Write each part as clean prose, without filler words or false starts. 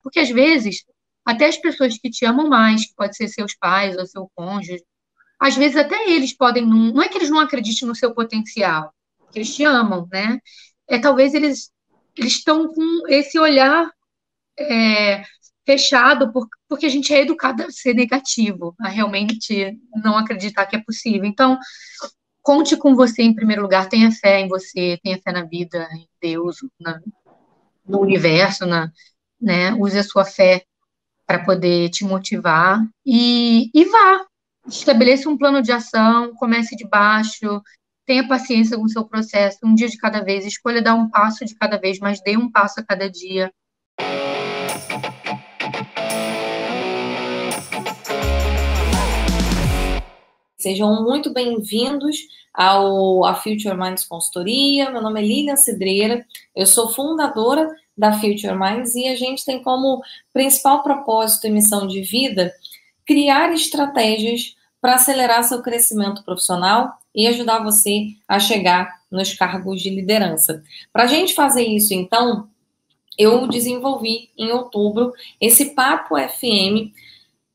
Porque, às vezes, até as pessoas que te amam mais, que pode ser seus pais ou seu cônjuge, às vezes até eles podem não é que eles não acreditem no seu potencial, que eles te amam, né? Talvez eles estão com esse olhar é, fechado porque a gente é educado a ser negativo, a realmente não acreditar que é possível. Então, conte com você em primeiro lugar, tenha fé em você, tenha fé na vida, em Deus, no universo, né? Use a sua fé para poder te motivar e vá. Estabeleça um plano de ação, comece de baixo, tenha paciência com o seu processo, um dia de cada vez, escolha dar um passo de cada vez, mas dê um passo a cada dia. Sejam muito bem-vindos à Future Minds Consultoria. Meu nome é Lilian Cidreira, eu sou fundadora da Future Minds e a gente tem como principal propósito e missão de vida criar estratégias para acelerar seu crescimento profissional e ajudar você a chegar nos cargos de liderança. Para a gente fazer isso, então, eu desenvolvi em outubro esse Papo FM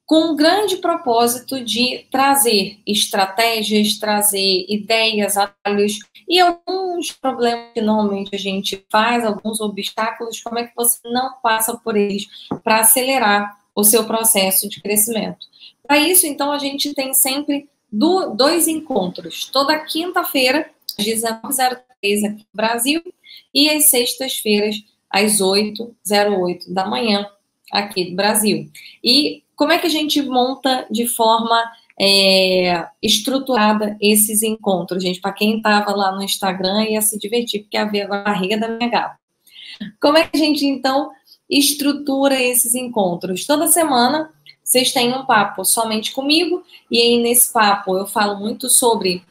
com um grande propósito de trazer estratégias, trazer ideias, atalhos e alguns problemas que normalmente a gente faz, alguns obstáculos, como é que você não passa por eles para acelerar o seu processo de crescimento. Para isso, então, a gente tem sempre dois encontros, toda quinta-feira, às 19h03 aqui no Brasil, e às sextas-feiras, às 8h08 da manhã, aqui do Brasil. E como é que a gente monta de forma estruturada esses encontros, gente? Para quem estava lá no Instagram ia se divertir, porque ia ver a barriga da minha gata. Como é que a gente, então, estrutura esses encontros? Toda semana vocês têm um papo somente comigo, e aí nesse papo eu falo muito sobre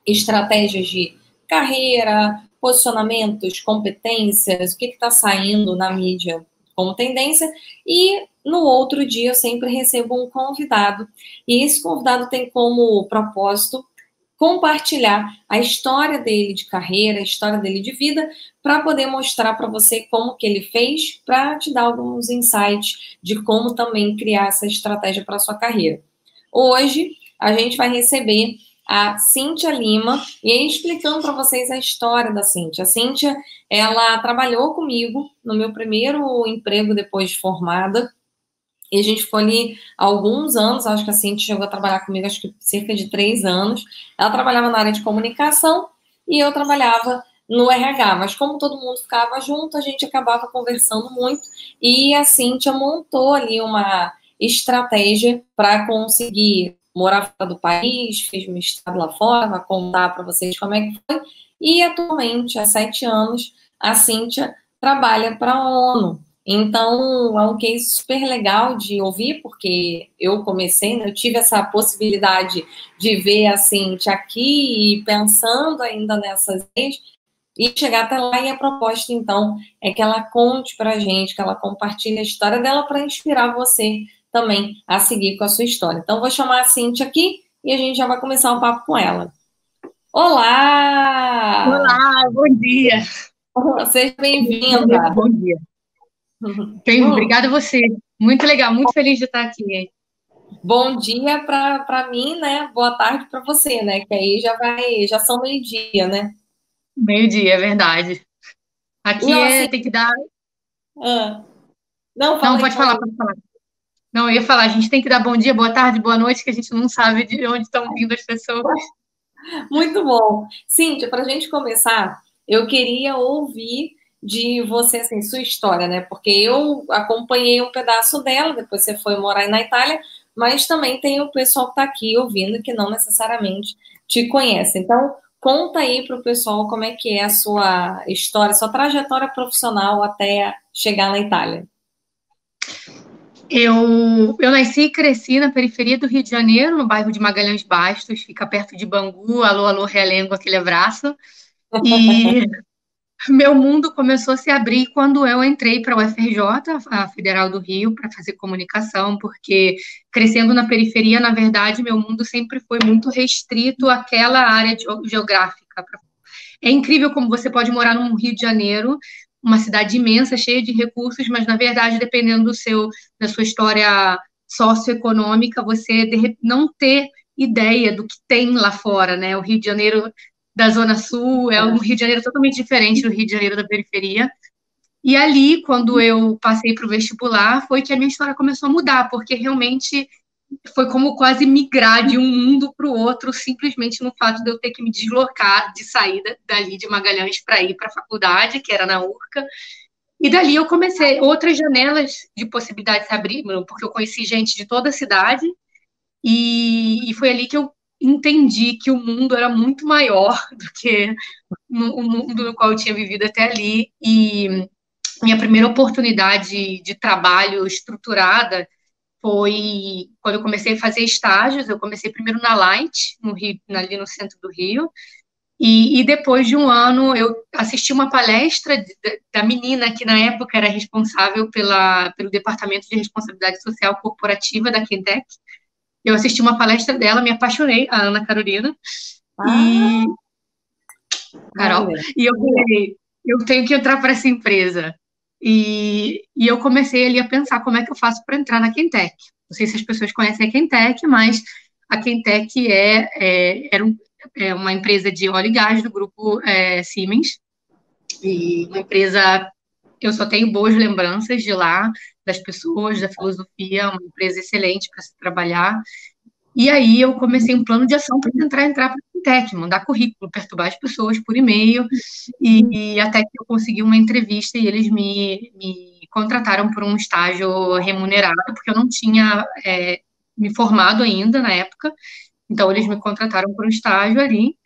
estratégias de carreira, posicionamentos, competências, o que está saindo na mídia como tendência, e no outro dia eu sempre recebo um convidado, e esse convidado tem como propósito compartilhar a história dele de carreira, a história dele de vida, para poder mostrar para você como que ele fez, para te dar alguns insights de como também criar essa estratégia para a sua carreira. Hoje, a gente vai receber a Cíntia Lima, e aí explicando para vocês a história da Cíntia. A Cíntia, ela trabalhou comigo no meu primeiro emprego depois de formada, e a gente ficou ali há alguns anos, acho que a Cíntia chegou a trabalhar comigo, acho que cerca de 3 anos. Ela trabalhava na área de comunicação e eu trabalhava no RH, mas como todo mundo ficava junto, a gente acabava conversando muito, e a Cíntia montou ali uma estratégia para conseguir morar fora do país, fez um mestrado lá fora, vai contar para vocês como é que foi, e atualmente, há 7 anos, a Cíntia trabalha para a ONU. Então, é um case super legal de ouvir, porque eu comecei, né, eu tive essa possibilidade de ver a Cíntia aqui e pensando ainda nessas leis, e chegar até lá, e a proposta, então, é que ela conte para a gente, que ela compartilhe a história dela para inspirar você também a seguir com a sua história. Então, vou chamar a Cíntia aqui e a gente já vai começar o papo com ela. Olá! Olá, bom dia! Seja bem-vinda! Bom dia! Obrigada a você. Muito legal, muito feliz de estar aqui. Bom dia para mim, né? Boa tarde para você, né? Que aí já são meio-dia, né? Meio-dia, é verdade. Aqui Não, assim, tem que dar. Não, Não, fala aí, pode fala falar, aí. pode falar. Não, eu ia falar, a gente tem que dar bom dia, boa tarde, boa noite, que a gente não sabe de onde estão vindo as pessoas. Muito bom. Cíntia, para a gente começar, eu queria ouvir de você, assim, sua história, né? Porque eu acompanhei um pedaço dela, depois você foi morar na Itália, mas também tem o pessoal que está aqui ouvindo que não necessariamente te conhece. Então, conta aí para o pessoal como é que é a sua história, sua trajetória profissional até chegar na Itália. Eu nasci e cresci na periferia do Rio de Janeiro, no bairro de Magalhães Bastos, fica perto de Bangu. Alô, alô, Realengo, aquele abraço. E meu mundo começou a se abrir quando eu entrei para a UFRJ, a Federal do Rio, para fazer comunicação, porque crescendo na periferia, na verdade, meu mundo sempre foi muito restrito àquela área geográfica. É incrível como você pode morar no Rio de Janeiro uma cidade imensa, cheia de recursos, mas, na verdade, dependendo da sua história socioeconômica, você não ter ideia do que tem lá fora, né? O Rio de Janeiro da Zona Sul é um Rio de Janeiro totalmente diferente do Rio de Janeiro da periferia. E ali, quando eu passei para o vestibular, foi que a minha história começou a mudar, porque realmente foi como quase migrar de um mundo para o outro, simplesmente no fato de eu ter que me deslocar de saída dali de Magalhães para ir para a faculdade, que era na URCA. E dali eu comecei, outras janelas de possibilidades se abriram, porque eu conheci gente de toda a cidade, e foi ali que eu entendi que o mundo era muito maior do que o mundo no qual eu tinha vivido até ali. E minha primeira oportunidade de trabalho estruturada foi quando eu comecei a fazer estágios. Eu comecei primeiro na Light, no Rio, ali no centro do Rio, e depois de um ano eu assisti uma palestra da menina que na época era responsável pelo Departamento de Responsabilidade Social Corporativa da Quintec. Eu assisti uma palestra dela, me apaixonei, a Ana Carolina, e Carol, e eu falei, eu tenho que entrar para essa empresa. E eu comecei ali a pensar como é que eu faço para entrar na Quintec. Não sei se as pessoas conhecem a Quintec, mas a Quintec é uma empresa de óleo e gás do grupo Siemens, e uma empresa, eu só tenho boas lembranças de lá, das pessoas, da filosofia, uma empresa excelente para se trabalhar. E aí eu comecei um plano de ação para tentar entrar para a Fintech, mandar currículo, perturbar as pessoas por e-mail, e até que eu consegui uma entrevista e eles me contrataram por um estágio remunerado, porque eu não tinha me formado ainda na época, então eles me contrataram por um estágio ali,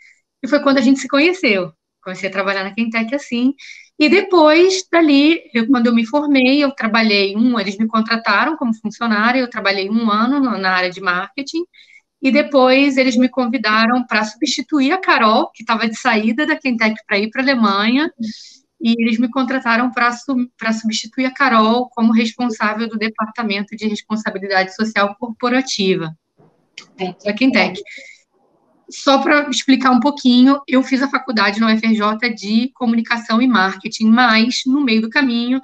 e foi quando a gente se conheceu. Comecei a trabalhar na Quintec assim, e depois dali, quando eu me formei, eles me contrataram como funcionária, eu trabalhei um ano na área de marketing, e depois eles me convidaram para substituir a Carol, que estava de saída da Quintec para ir para a Alemanha, e eles me contrataram para substituir a Carol como responsável do Departamento de Responsabilidade Social Corporativa da Quintec. Só para explicar um pouquinho, eu fiz a faculdade na UFRJ de Comunicação e Marketing, mas, no meio do caminho,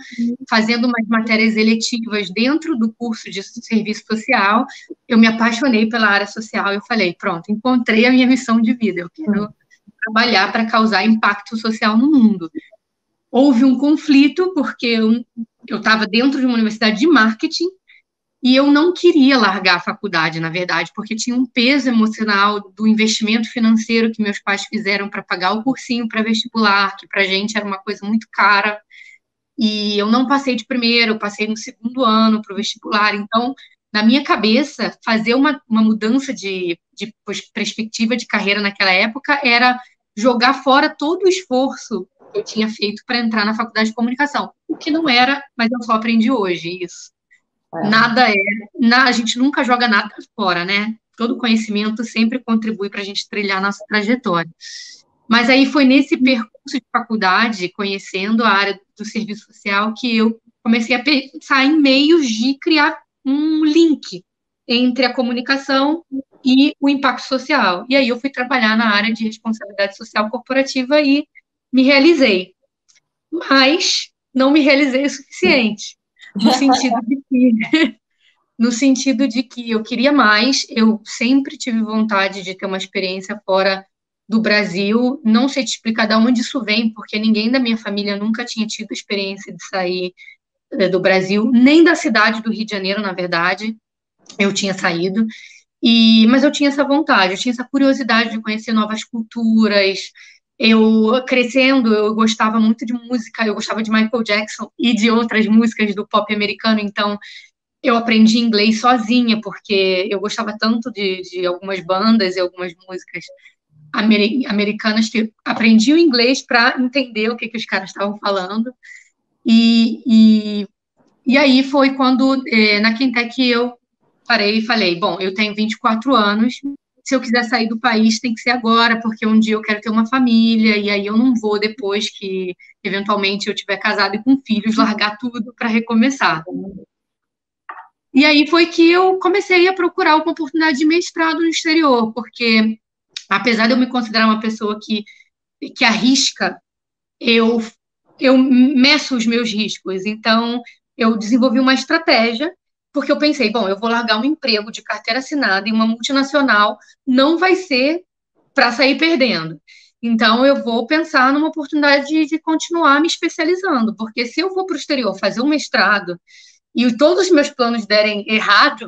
fazendo umas matérias eletivas dentro do curso de Serviço Social, eu me apaixonei pela área social e eu falei, pronto, encontrei a minha missão de vida, eu quero trabalhar para causar impacto social no mundo. Houve um conflito, porque eu estava dentro de uma universidade de marketing, e eu não queria largar a faculdade, na verdade, porque tinha um peso emocional do investimento financeiro que meus pais fizeram para pagar o cursinho para-vestibular, que para a gente era uma coisa muito cara. E eu não passei de primeiro, eu passei no segundo ano para o vestibular. Então, na minha cabeça, fazer uma mudança de perspectiva de carreira naquela época era jogar fora todo o esforço que eu tinha feito para entrar na faculdade de comunicação. O que não era, mas eu só aprendi hoje isso. A gente nunca joga nada fora, né? Todo conhecimento sempre contribui para a gente trilhar a nossa trajetória. Mas aí foi nesse percurso de faculdade, conhecendo a área do serviço social, que eu comecei a pensar em meios de criar um link entre a comunicação e o impacto social. E aí eu fui trabalhar na área de responsabilidade social corporativa e me realizei. Mas não me realizei o suficiente. No sentido de que eu queria mais, eu sempre tive vontade de ter uma experiência fora do Brasil. Não sei te explicar de onde isso vem, porque ninguém da minha família nunca tinha tido experiência de sair do Brasil, nem da cidade do Rio de Janeiro, na verdade, eu tinha saído. Mas eu tinha essa vontade, eu tinha essa curiosidade de conhecer novas culturas. Eu, crescendo, eu gostava muito de música, eu gostava de Michael Jackson e de outras músicas do pop americano, então eu aprendi inglês sozinha, porque eu gostava tanto de algumas bandas e algumas músicas americanas que aprendi o inglês para entender o que os caras estavam falando. E aí foi quando, na Quintec, eu parei e falei, bom, eu tenho 24 anos, se eu quiser sair do país tem que ser agora, porque um dia eu quero ter uma família, e aí eu não vou, depois que eventualmente eu tiver casado e com filhos, largar tudo para recomeçar. E aí foi que eu comecei a procurar uma oportunidade de mestrado no exterior, porque apesar de eu me considerar uma pessoa que arrisca, eu eu meço os meus riscos. Então, eu desenvolvi uma estratégia, porque eu pensei, bom, eu vou largar um emprego de carteira assinada em uma multinacional, não vai ser para sair perdendo. Então, eu vou pensar numa oportunidade de continuar me especializando, porque se eu vou para o exterior fazer um mestrado e todos os meus planos derem errado,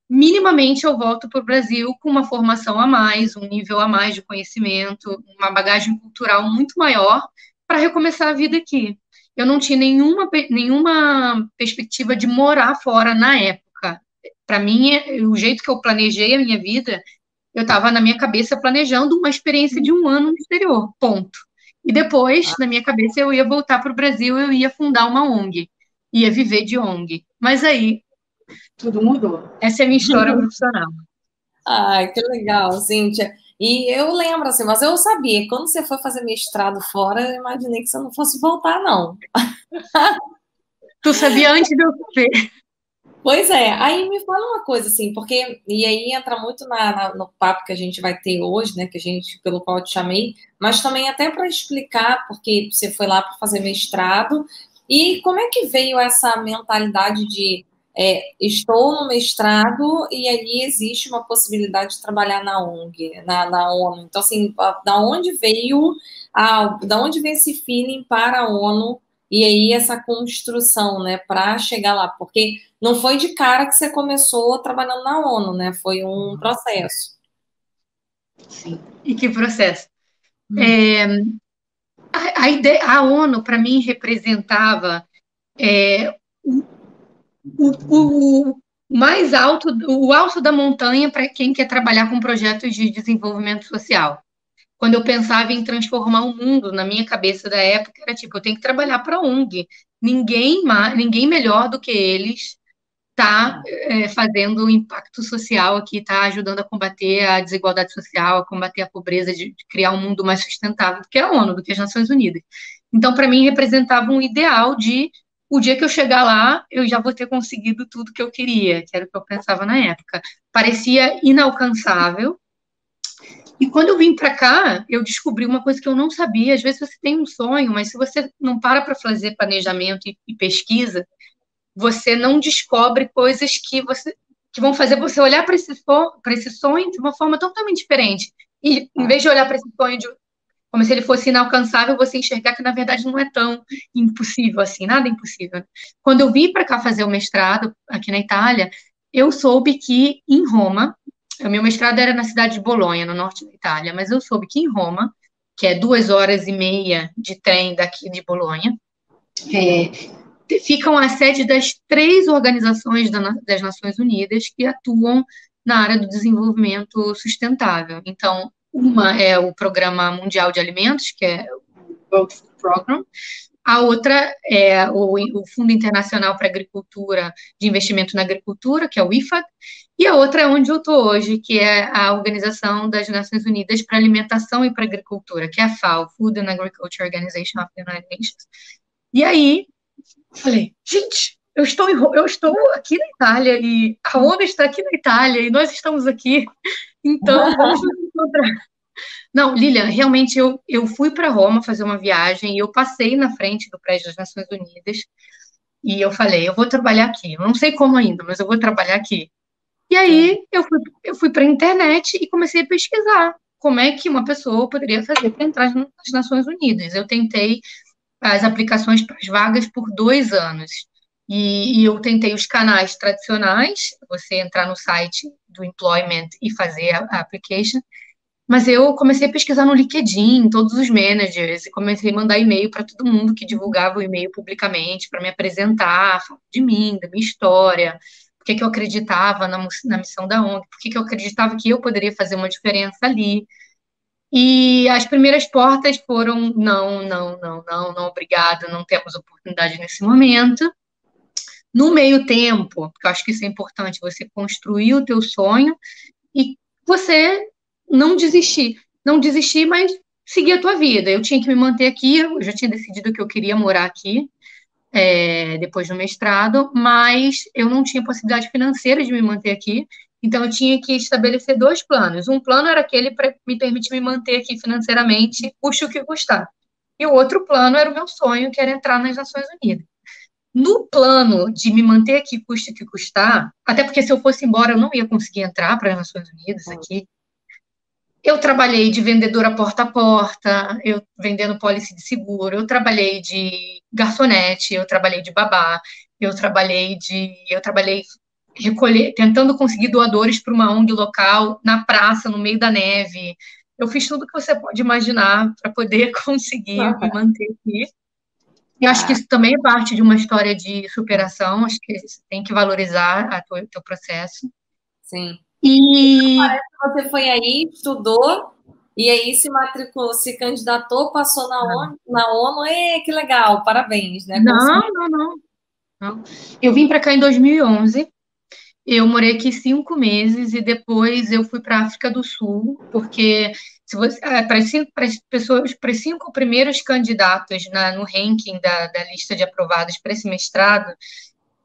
minimamente eu volto para o Brasil com uma formação a mais, um nível a mais de conhecimento, uma bagagem cultural muito maior para recomeçar a vida aqui. Eu não tinha nenhuma perspectiva de morar fora na época. Para mim, o jeito que eu planejei a minha vida, eu estava na minha cabeça planejando uma experiência de um ano no exterior, ponto. E depois, na minha cabeça, eu ia voltar para o Brasil, eu ia fundar uma ONG, ia viver de ONG. Mas aí, tudo mudou. Essa é a minha história profissional. Ai, que legal, Cíntia. E eu lembro, assim, mas eu sabia, quando você foi fazer mestrado fora, eu imaginei que você não fosse voltar, não. Tu sabia antes de eu saber. Pois é, aí me fala uma coisa, assim, porque, e aí entra muito no papo que a gente vai ter hoje, né, que a gente, pelo qual eu te chamei, mas também até para explicar, porque você foi lá para fazer mestrado, e como é que veio essa mentalidade de estou no mestrado e aí existe uma possibilidade de trabalhar na ONG, na ONU. Então, assim, da onde veio esse feeling para a ONU e aí essa construção, né, para chegar lá? Porque não foi de cara que você começou trabalhando na ONU, né? Foi um processo. Sim. E que processo? A ONU, para mim, representava o mais alto, o alto da montanha para quem quer trabalhar com projetos de desenvolvimento social. Quando eu pensava em transformar o mundo, na minha cabeça da época, era tipo, eu tenho que trabalhar para a ONG. Ninguém melhor do que eles está fazendo impacto social aqui, está ajudando a combater a desigualdade social, a combater a pobreza, de criar um mundo mais sustentável do que a ONU, do que as Nações Unidas. Então, para mim, representava um ideal de o dia que eu chegar lá, eu já vou ter conseguido tudo que eu queria, que era o que eu pensava na época. Parecia inalcançável. E quando eu vim para cá, eu descobri uma coisa que eu não sabia. Às vezes você tem um sonho, mas se você não para fazer planejamento e pesquisa, você não descobre coisas que vão fazer você olhar para esse sonho de uma forma totalmente diferente. E em vez de olhar para esse sonho como se ele fosse inalcançável, você enxergar que na verdade não é tão impossível assim, nada é impossível. Quando eu vim para cá fazer o mestrado aqui na Itália, eu soube que em Roma, o meu mestrado era na cidade de Bolonha, no norte da Itália, mas eu soube que em Roma, que é 2 horas e meia de trem daqui de Bolonha, ficam a sede das 3 organizações das Nações Unidas que atuam na área do desenvolvimento sustentável. Então, uma é o Programa Mundial de Alimentos, que é o World Food Program. A outra é o Fundo Internacional para Agricultura, de Investimento na Agricultura, que é o IFAD. E a outra é onde eu estou hoje, que é a Organização das Nações Unidas para Alimentação e para Agricultura, que é a FAO, Food and Agriculture Organization of the United Nations. E aí, falei, gente, eu estou aqui na Itália e a ONU está aqui na Itália e nós estamos aqui, então vamos nos encontrar. Não, Lilian, realmente eu fui para Roma fazer uma viagem e eu passei na frente do prédio das Nações Unidas e eu falei, eu vou trabalhar aqui. Eu não sei como ainda, mas eu vou trabalhar aqui. E aí eu fui para a internet e comecei a pesquisar como é que uma pessoa poderia fazer para entrar nas Nações Unidas. Eu tentei as aplicações para as vagas por 2 anos. E eu tentei os canais tradicionais, você entrar no site do Employment e fazer a application, mas eu comecei a pesquisar no LinkedIn, todos os managers, e comecei a mandar e-mail para todo mundo que divulgava o e-mail publicamente, para me apresentar, falar de mim, da minha história, por que eu acreditava na missão da ONG, por que eu acreditava que eu poderia fazer uma diferença ali. E as primeiras portas foram não, não, não, não, não, obrigada, não temos oportunidade nesse momento. No meio tempo, porque eu acho que isso é importante, você construir o teu sonho e você não desistir. Não desistir, mas seguir a tua vida. Eu tinha que me manter aqui, eu já tinha decidido que eu queria morar aqui, depois do mestrado, mas eu não tinha possibilidade financeira de me manter aqui, então eu tinha que estabelecer 2 planos. Um plano era aquele para me permitir me manter aqui financeiramente, custe o que custar. E o outro plano era o meu sonho, que era entrar nas Nações Unidas. No plano de me manter aqui, custe o que custar, até porque se eu fosse embora, eu não ia conseguir entrar para as Nações Unidas aqui. Eu trabalhei de vendedora porta a porta, eu vendendo pólice de seguro, eu trabalhei de garçonete, eu trabalhei de babá, eu trabalhei tentando conseguir doadores para uma ONG local na praça, no meio da neve. Eu fiz tudo que você pode imaginar para poder conseguir me manter aqui. Eu acho que isso também é parte de uma história de superação, acho que você tem que valorizar o teu processo. Sim. E você foi aí, estudou, e aí se matriculou, se candidatou, passou na ONU, que legal, parabéns, né? Não. Eu vim para cá em 2011, eu morei aqui 5 meses e depois eu fui para a África do Sul, porque se você, para as pessoas, para os 5 primeiros candidatos no ranking da lista de aprovados para esse mestrado,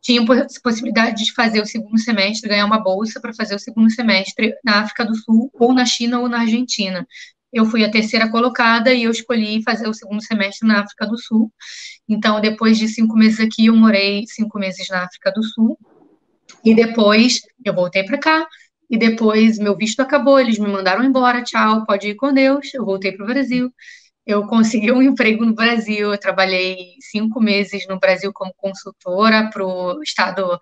tinham possibilidade de fazer o segundo semestre, ganhar uma bolsa para fazer o segundo semestre na África do Sul, ou na China, ou na Argentina. Eu fui a terceira colocada e eu escolhi fazer o segundo semestre na África do Sul. Então, depois de 5 meses aqui, eu morei 5 meses na África do Sul. E depois eu voltei para cá. E depois meu visto acabou, eles me mandaram embora, tchau, pode ir com Deus. Eu voltei para o Brasil. Eu consegui um emprego no Brasil, eu trabalhei 5 meses no Brasil como consultora para o estado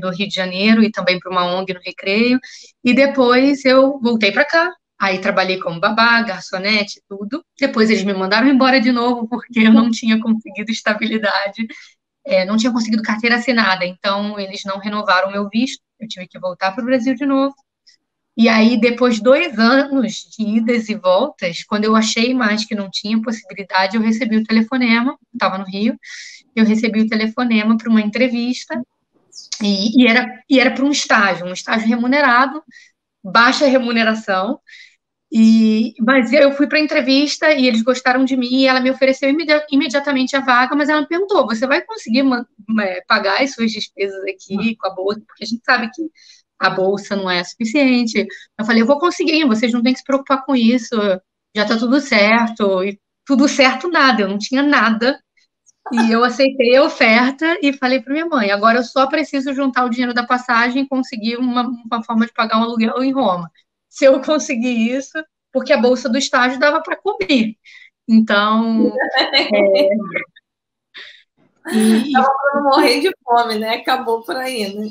do Rio de Janeiro e também para uma ONG no Recreio, e depois eu voltei para cá, aí trabalhei como babá, garçonete, tudo, depois eles me mandaram embora de novo porque eu não tinha conseguido estabilidade, não tinha conseguido carteira assinada, então eles não renovaram o meu visto, eu tive que voltar para o Brasil de novo. E aí, depois de 2 anos de idas e voltas, quando eu achei mais que não tinha possibilidade, eu recebi o telefonema, estava no Rio, eu recebi o telefonema para uma entrevista, e era para um estágio remunerado, baixa remuneração, mas eu fui para a entrevista e eles gostaram de mim e ela me ofereceu imediatamente a vaga, mas ela me perguntou, você vai conseguir pagar as suas despesas aqui com a bolsa? Porque a gente sabe que a bolsa não é suficiente. Eu falei, eu vou conseguir, vocês não têm que se preocupar com isso, já está tudo certo. E tudo certo nada, eu não tinha nada. E eu aceitei a oferta e falei para minha mãe, agora eu só preciso juntar o dinheiro da passagem e conseguir uma forma de pagar um aluguel em Roma. Se eu conseguir isso, porque a bolsa do estágio dava para comer. Então, Estava para não morrer de fome, né? Acabou por aí, né?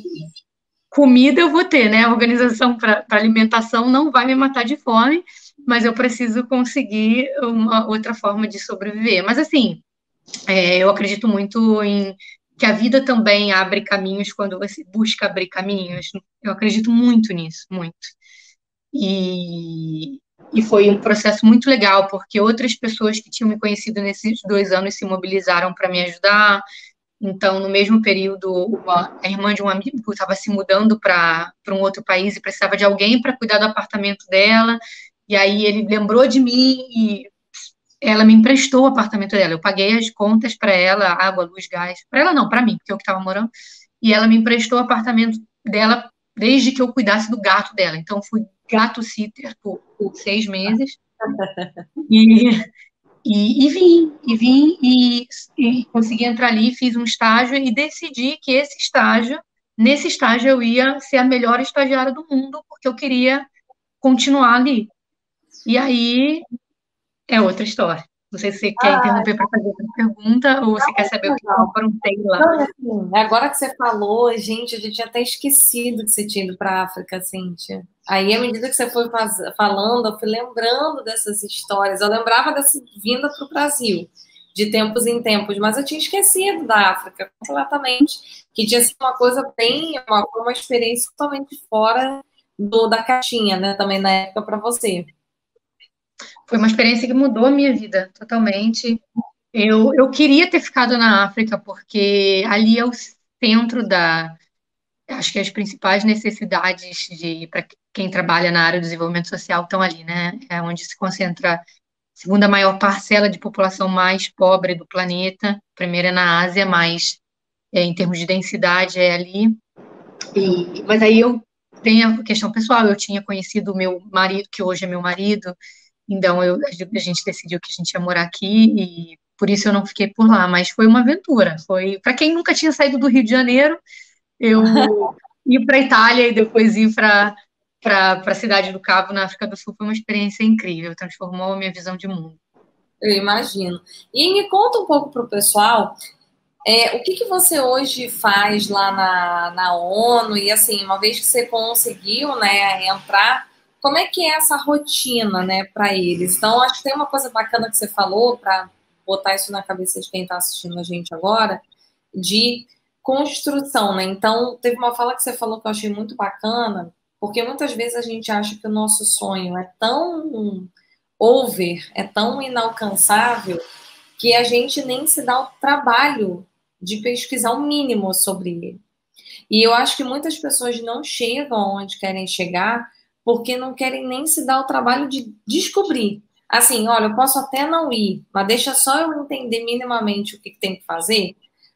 comida eu vou ter, né? A organização para alimentação não vai me matar de fome, mas eu preciso conseguir uma outra forma de sobreviver. Mas, assim, eu acredito muito em que a vida também abre caminhos quando você busca abrir caminhos. Eu acredito muito nisso, muito. E foi um processo muito legal, porque outras pessoas que tinham me conhecido nesses 2 anos se mobilizaram para me ajudar. Então, no mesmo período, a irmã de um amigo estava se mudando para um outro país e precisava de alguém para cuidar do apartamento dela. E aí ele lembrou de mim e ela me emprestou o apartamento dela. Eu paguei as contas para ela, água, luz, gás. Para ela não, para mim, porque eu que estava morando. E ela me emprestou o apartamento dela desde que eu cuidasse do gato dela. Então, fui gato sitter por 6 meses. E, e vim e consegui entrar ali, fiz um estágio e decidi que nesse estágio eu ia ser a melhor estagiária do mundo, porque eu queria continuar ali. E aí é outra história. Não sei se você quer interromper para fazer outra pergunta ou você quer saber o que eu aprontei lá. Não, assim, agora que você falou, gente, a gente tinha até esquecido que você tinha ido para a África, Cíntia. Aí, à medida que você foi falando, eu fui lembrando dessas histórias. Eu lembrava dessa vinda para o Brasil, de tempos em tempos, mas eu tinha esquecido da África completamente, que tinha sido uma coisa uma experiência totalmente fora da caixinha, né? Também na época para você. Foi uma experiência que mudou a minha vida totalmente. Eu queria ter ficado na África, porque ali é o centro acho que as principais necessidades para quem trabalha na área do desenvolvimento social estão ali, né? É onde se concentra a segunda maior parcela de população mais pobre do planeta. A primeira é na Ásia, mas em termos de densidade é ali. Mas aí eu tenho a questão pessoal. Eu tinha conhecido o meu marido, que hoje é meu marido, Então, a gente decidiu que a gente ia morar aqui e por isso eu não fiquei por lá. Mas foi uma aventura. Foi para quem nunca tinha saído do Rio de Janeiro, eu ir para a Itália e depois ir para a cidade do Cabo, na África do Sul, foi uma experiência incrível. Transformou a minha visão de mundo. Eu imagino. E me conta um pouco para o pessoal, o que você hoje faz lá na ONU? E assim, uma vez que você conseguiu, né, entrar, como é que é essa rotina, né, para eles? Então, acho que tem uma coisa bacana que você falou, para botar isso na cabeça de quem está assistindo a gente agora, de construção, né? Então, teve uma fala que você falou que eu achei muito bacana, porque muitas vezes a gente acha que o nosso sonho é tão over, é tão inalcançável, que a gente nem se dá o trabalho de pesquisar o mínimo sobre ele. E eu acho que muitas pessoas não chegam onde querem chegar porque não querem nem se dar o trabalho de descobrir. Assim, olha, eu posso até não ir, mas deixa só eu entender minimamente o que tem que fazer,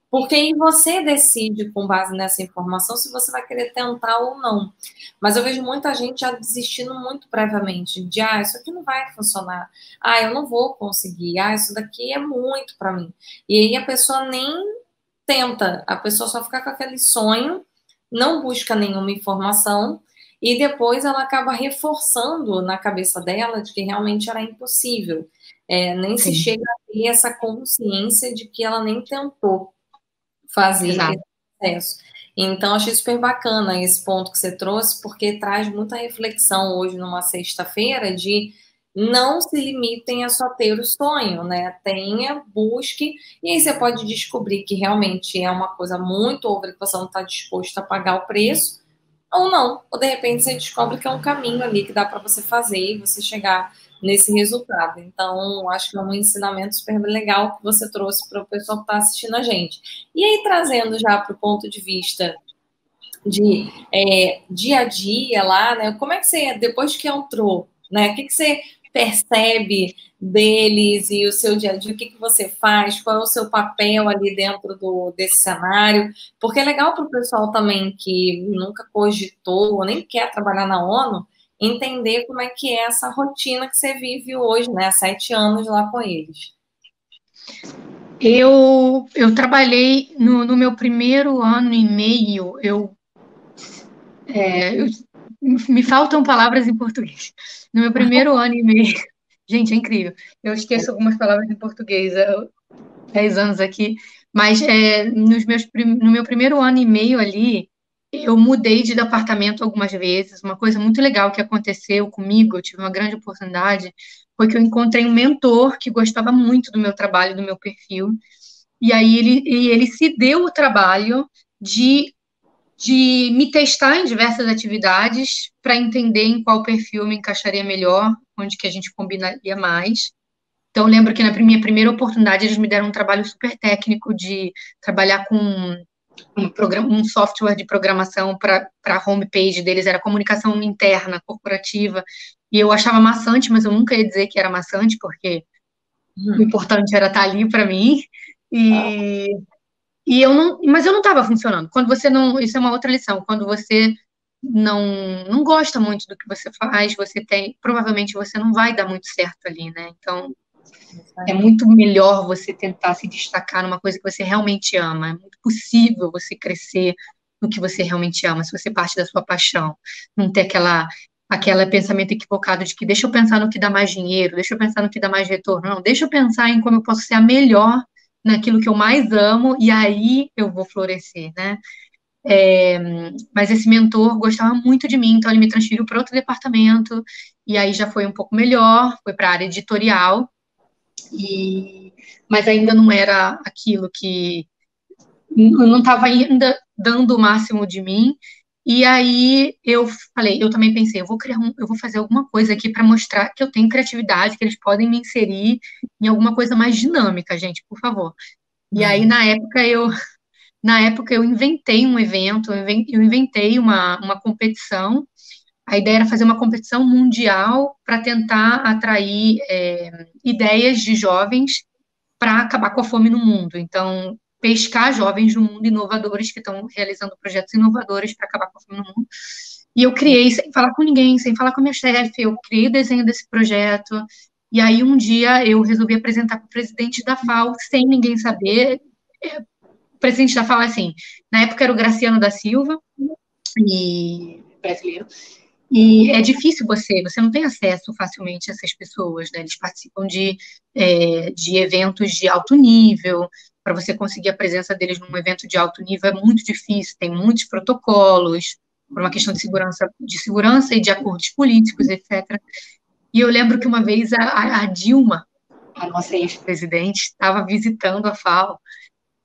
porque aí você decide, com base nessa informação, se você vai querer tentar ou não. Mas eu vejo muita gente já desistindo muito previamente, de, isso aqui não vai funcionar, eu não vou conseguir, isso daqui é muito para mim. E aí a pessoa nem tenta, a pessoa só fica com aquele sonho, não busca nenhuma informação, e depois ela acaba reforçando na cabeça dela de que realmente era impossível. Nem se chega a ter essa consciência de que ela nem tentou fazer esse processo. Então, achei super bacana esse ponto que você trouxe, porque traz muita reflexão hoje, numa sexta-feira, de não se limitem a só ter o sonho, né? Tenha, busque, e aí você pode descobrir que realmente é uma coisa muito over, que você não está disposto a pagar o preço, ou não. Ou, de repente, você descobre que é um caminho ali que dá para você fazer e você chegar nesse resultado. Então, acho que é um ensinamento super legal que você trouxe para o pessoal que está assistindo a gente. E aí, trazendo já para o ponto de vista de dia a dia lá, né? Como é que você, depois que entrou, né? O que você percebe deles e o seu dia a dia? O que você faz? Qual é o seu papel ali dentro desse cenário? Porque é legal para o pessoal também que nunca cogitou ou nem quer trabalhar na ONU, entender como é que é essa rotina que você vive hoje, né? Há 7 anos lá com eles. Eu trabalhei no meu primeiro ano e meio, me faltam palavras em português. No meu primeiro ano e meio, gente, é incrível. Eu esqueço algumas palavras em português, 10 anos aqui, mas no meu primeiro ano e meio ali, eu mudei de departamento algumas vezes. Uma coisa muito legal que aconteceu comigo, eu tive uma grande oportunidade, foi que eu encontrei um mentor que gostava muito do meu trabalho, do meu perfil, e aí ele se deu o trabalho de me testar em diversas atividades para entender em qual perfil eu me encaixaria melhor, onde que a gente combinaria mais. Então, eu lembro que na minha primeira oportunidade eles me deram um trabalho super técnico de trabalhar com um software de programação para a homepage deles, era comunicação interna, corporativa, e eu achava maçante, mas eu nunca ia dizer que era maçante, porque o importante era estar ali para mim, e, mas eu não estava funcionando. Quando você não, isso é uma outra lição, quando você não gosta muito do que você faz, provavelmente você não vai dar muito certo ali, né? Então, é muito melhor você tentar se destacar numa coisa que você realmente ama. É muito possível você crescer no que você realmente ama, se você parte da sua paixão. Não ter aquele pensamento equivocado de que deixa eu pensar no que dá mais dinheiro, deixa eu pensar no que dá mais retorno. Não, deixa eu pensar em como eu posso ser a melhor naquilo que eu mais amo e aí eu vou florescer, né? Mas esse mentor gostava muito de mim, então ele me transferiu para outro departamento e aí já foi um pouco melhor, foi para a área editorial. Mas ainda não era aquilo que eu não estava ainda dando o máximo de mim. E aí eu falei, eu também pensei, eu vou fazer alguma coisa aqui para mostrar que eu tenho criatividade, que eles podem me inserir em alguma coisa mais dinâmica, gente, por favor. E aí na época eu inventei um evento, eu inventei uma competição. A ideia era fazer uma competição mundial para tentar atrair ideias de jovens para acabar com a fome no mundo. Então, pescar jovens do mundo inovadores que estão realizando projetos inovadores para acabar com a fome no mundo. E eu criei, sem falar com ninguém, sem falar com a minha chefe, eu criei o desenho desse projeto. E aí, um dia, eu resolvi apresentar para o presidente da FAO, sem ninguém saber. O presidente da FAO, assim, na época era o Graciano da Silva, brasileiro, e é difícil você não tem acesso facilmente a essas pessoas, né? Eles participam de eventos de alto nível, para você conseguir a presença deles num evento de alto nível é muito difícil, tem muitos protocolos, por uma questão de segurança e de acordos políticos, etc. E eu lembro que uma vez a Dilma, a nossa ex-presidente, estava visitando a FAO,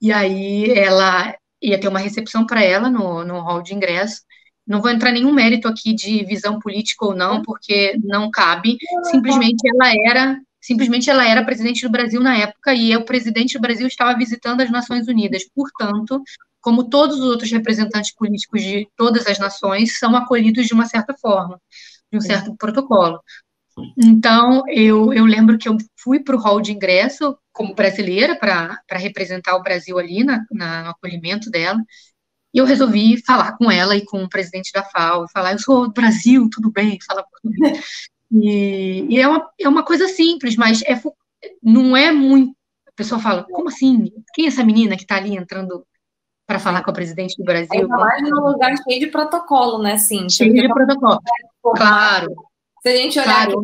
e aí ela ia ter uma recepção para ela no hall de ingresso. Não vou entrar em nenhum mérito aqui de visão política ou não, porque não cabe. Simplesmente ela era presidente do Brasil na época e o presidente do Brasil estava visitando as Nações Unidas. Portanto, como todos os outros representantes políticos de todas as nações, são acolhidos de uma certa forma, de um certo protocolo. Então, eu lembro que eu fui para o hall de ingresso como brasileira para representar o Brasil ali no acolhimento dela, e eu resolvi falar com ela e com o presidente da FAO, e falar, eu sou do Brasil, tudo bem, fala português. E é uma coisa simples, mas não é muito... A pessoa fala, como assim? Quem é essa menina que está ali entrando para falar com a presidente do Brasil? Ainda mais num lugar cheio de protocolo, né, Cíntia? Cheio de protocolo, claro. Se a gente olhar aqui,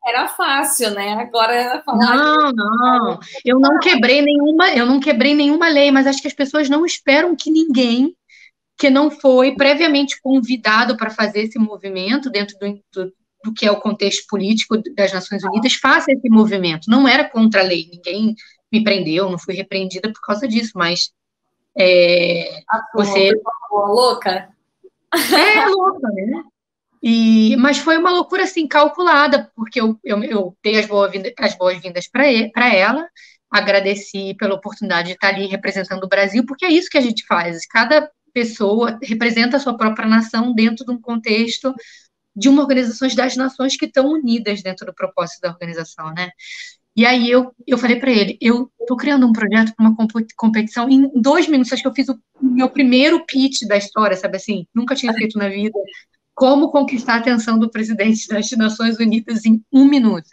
era fácil, né? Agora ela fala... Não. Eu não quebrei nenhuma lei, mas acho que as pessoas não esperam que ninguém que não foi previamente convidado para fazer esse movimento dentro do que é o contexto político das Nações Unidas, faça esse movimento. Não era contra a lei, ninguém me prendeu, não fui repreendida por causa disso, mas você... louca? É louca, né? Mas foi uma loucura, assim, calculada, porque eu dei as boas-vindas para ela, agradeci pela oportunidade de estar ali representando o Brasil, porque é isso que a gente faz. Cada pessoa representa a sua própria nação dentro de um contexto de uma organização das nações que estão unidas dentro do propósito da organização, né? E aí eu falei para ele, eu estou criando um projeto para uma competição em 2 minutos, acho que eu fiz o meu primeiro pitch da história, sabe assim? Nunca tinha feito na vida. Como conquistar a atenção do presidente das Nações Unidas em 1 minuto.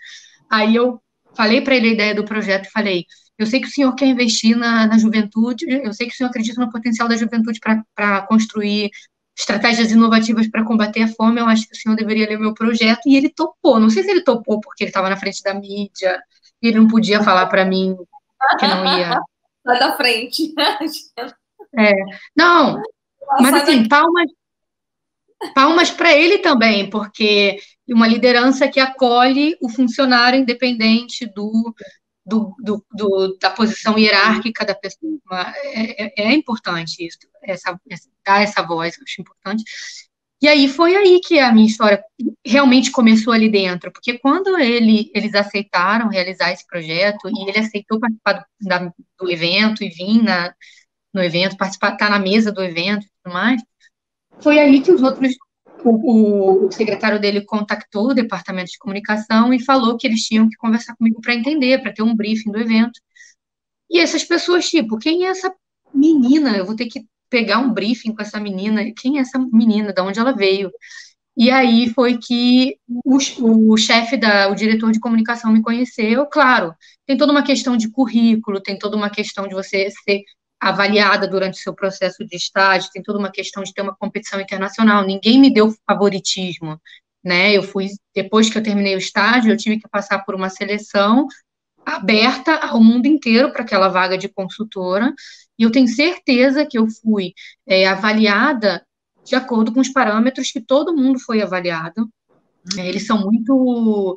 Aí eu falei para ele a ideia do projeto e falei, eu sei que o senhor quer investir na juventude, eu sei que o senhor acredita no potencial da juventude para construir estratégias inovativas para combater a fome, eu acho que o senhor deveria ler o meu projeto, e ele topou. Não sei se ele topou porque ele estava na frente da mídia, e ele não podia falar para mim que não ia... Sai da frente. Não, mas assim, palmas para ele também, porque uma liderança que acolhe o funcionário independente da posição hierárquica da pessoa. É importante isso, dar essa voz, eu acho importante. E aí foi aí que a minha história realmente começou ali dentro, porque quando eles aceitaram realizar esse projeto, e ele aceitou participar do evento, e vir no evento, participar, estar na mesa do evento e tudo mais, foi aí que o secretário dele contactou o departamento de comunicação e falou que eles tinham que conversar comigo para entender, para ter um briefing do evento. E essas pessoas, tipo, quem é essa menina? Eu vou ter que pegar um briefing com essa menina. Quem é essa menina? De onde ela veio? E aí foi que o chefe, o diretor de comunicação me conheceu. Claro, tem toda uma questão de currículo, tem toda uma questão de você ser avaliada durante o seu processo de estágio, tem toda uma questão de ter uma competição internacional. Ninguém me deu favoritismo, né? Depois que eu terminei o estágio, eu tive que passar por uma seleção aberta ao mundo inteiro para aquela vaga de consultora, e eu tenho certeza que eu fui avaliada de acordo com os parâmetros que todo mundo foi avaliado. Eles são muito...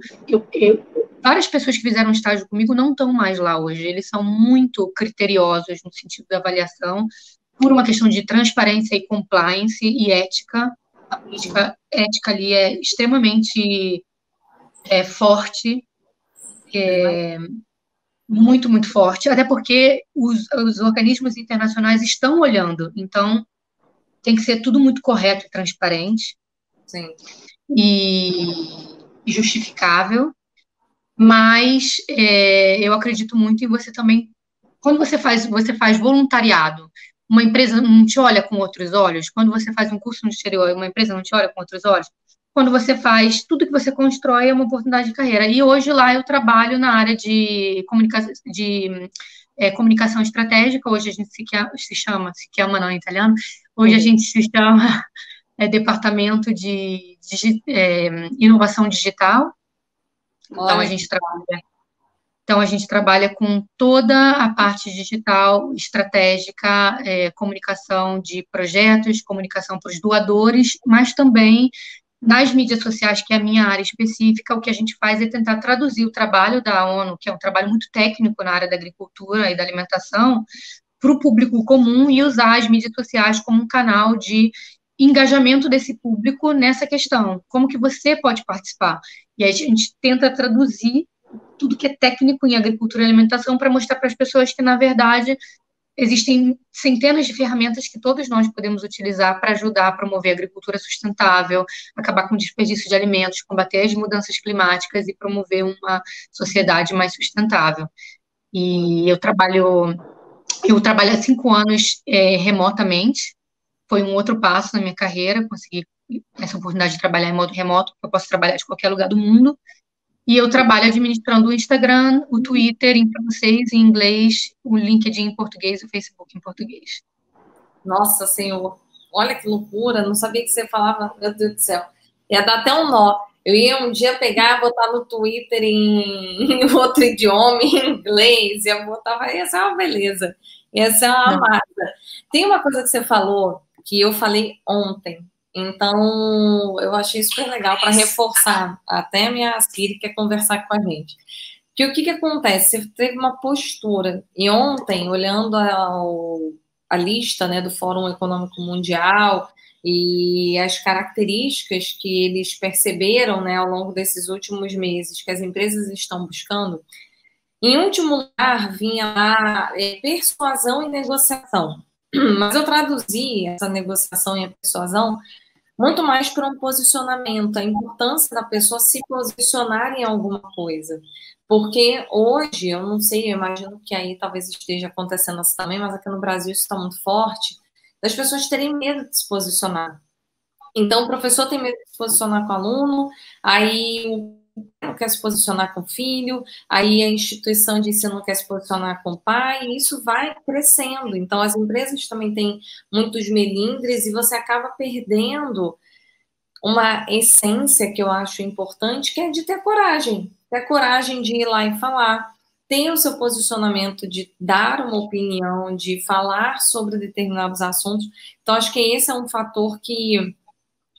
várias pessoas que fizeram estágio comigo não estão mais lá hoje. Eles são muito criteriosos no sentido da avaliação, por uma questão de transparência e compliance e ética. A política ética ali é extremamente forte, muito, muito forte, até porque os organismos internacionais estão olhando, então tem que ser tudo muito correto e transparente. Sim. E justificável, mas eu acredito muito em você também quando você faz voluntariado, uma empresa não te olha com outros olhos. Quando você faz um curso no exterior, uma empresa não te olha com outros olhos. Quando você faz, tudo que você constrói é uma oportunidade de carreira. E hoje lá eu trabalho na área de comunicação estratégica. Hoje a gente se chama não em italiano. Hoje a gente se chama Departamento de Inovação Digital. Então, a gente trabalha com toda a parte digital, estratégica, comunicação de projetos, comunicação para os doadores, mas também nas mídias sociais, que é a minha área específica, o que a gente faz é tentar traduzir o trabalho da ONU, que é um trabalho muito técnico na área da agricultura e da alimentação, para o público comum e usar as mídias sociais como um canal de engajamento desse público nessa questão. Como que você pode participar? E aí a gente tenta traduzir tudo que é técnico em agricultura e alimentação para mostrar para as pessoas que, na verdade, existem centenas de ferramentas que todos nós podemos utilizar para ajudar a promover a agricultura sustentável, acabar com o desperdício de alimentos, combater as mudanças climáticas e promover uma sociedade mais sustentável. E eu trabalho há 5 anos remotamente, foi um outro passo na minha carreira, conseguir essa oportunidade de trabalhar em modo remoto, porque eu posso trabalhar de qualquer lugar do mundo. E eu trabalho administrando o Instagram, o Twitter em francês, em inglês, o LinkedIn em português e o Facebook em português. Nossa Senhor, olha que loucura, não sabia que você falava, meu Deus do céu. Ia dar até um nó. Eu ia um dia pegar, botar no Twitter em outro idioma, em inglês, ia botar, ia ser uma beleza, ia ser uma massa. Tem uma coisa que você falou, que eu falei ontem, então eu achei super legal para reforçar, até a minha Siri quer conversar com a gente. Que o que acontece? Você teve uma postura, e ontem, olhando a lista, né, do Fórum Econômico Mundial e as características que eles perceberam, né, ao longo desses últimos meses que as empresas estão buscando, em último lugar vinha lá persuasão e negociação. Mas eu traduzi essa negociação e a persuasão muito mais para um posicionamento, a importância da pessoa se posicionar em alguma coisa. Porque hoje, eu não sei, eu imagino que aí talvez esteja acontecendo assim também, mas aqui no Brasil isso está muito forte, das pessoas terem medo de se posicionar. Então, o professor tem medo de se posicionar com o aluno, aí o não quer se posicionar com o filho, aí a instituição de ensino não quer se posicionar com o pai, e isso vai crescendo. Então, as empresas também têm muitos melindres e você acaba perdendo uma essência que eu acho importante, que é de ter coragem de ir lá e falar, ter o seu posicionamento de dar uma opinião, de falar sobre determinados assuntos. Então, acho que esse é um fator que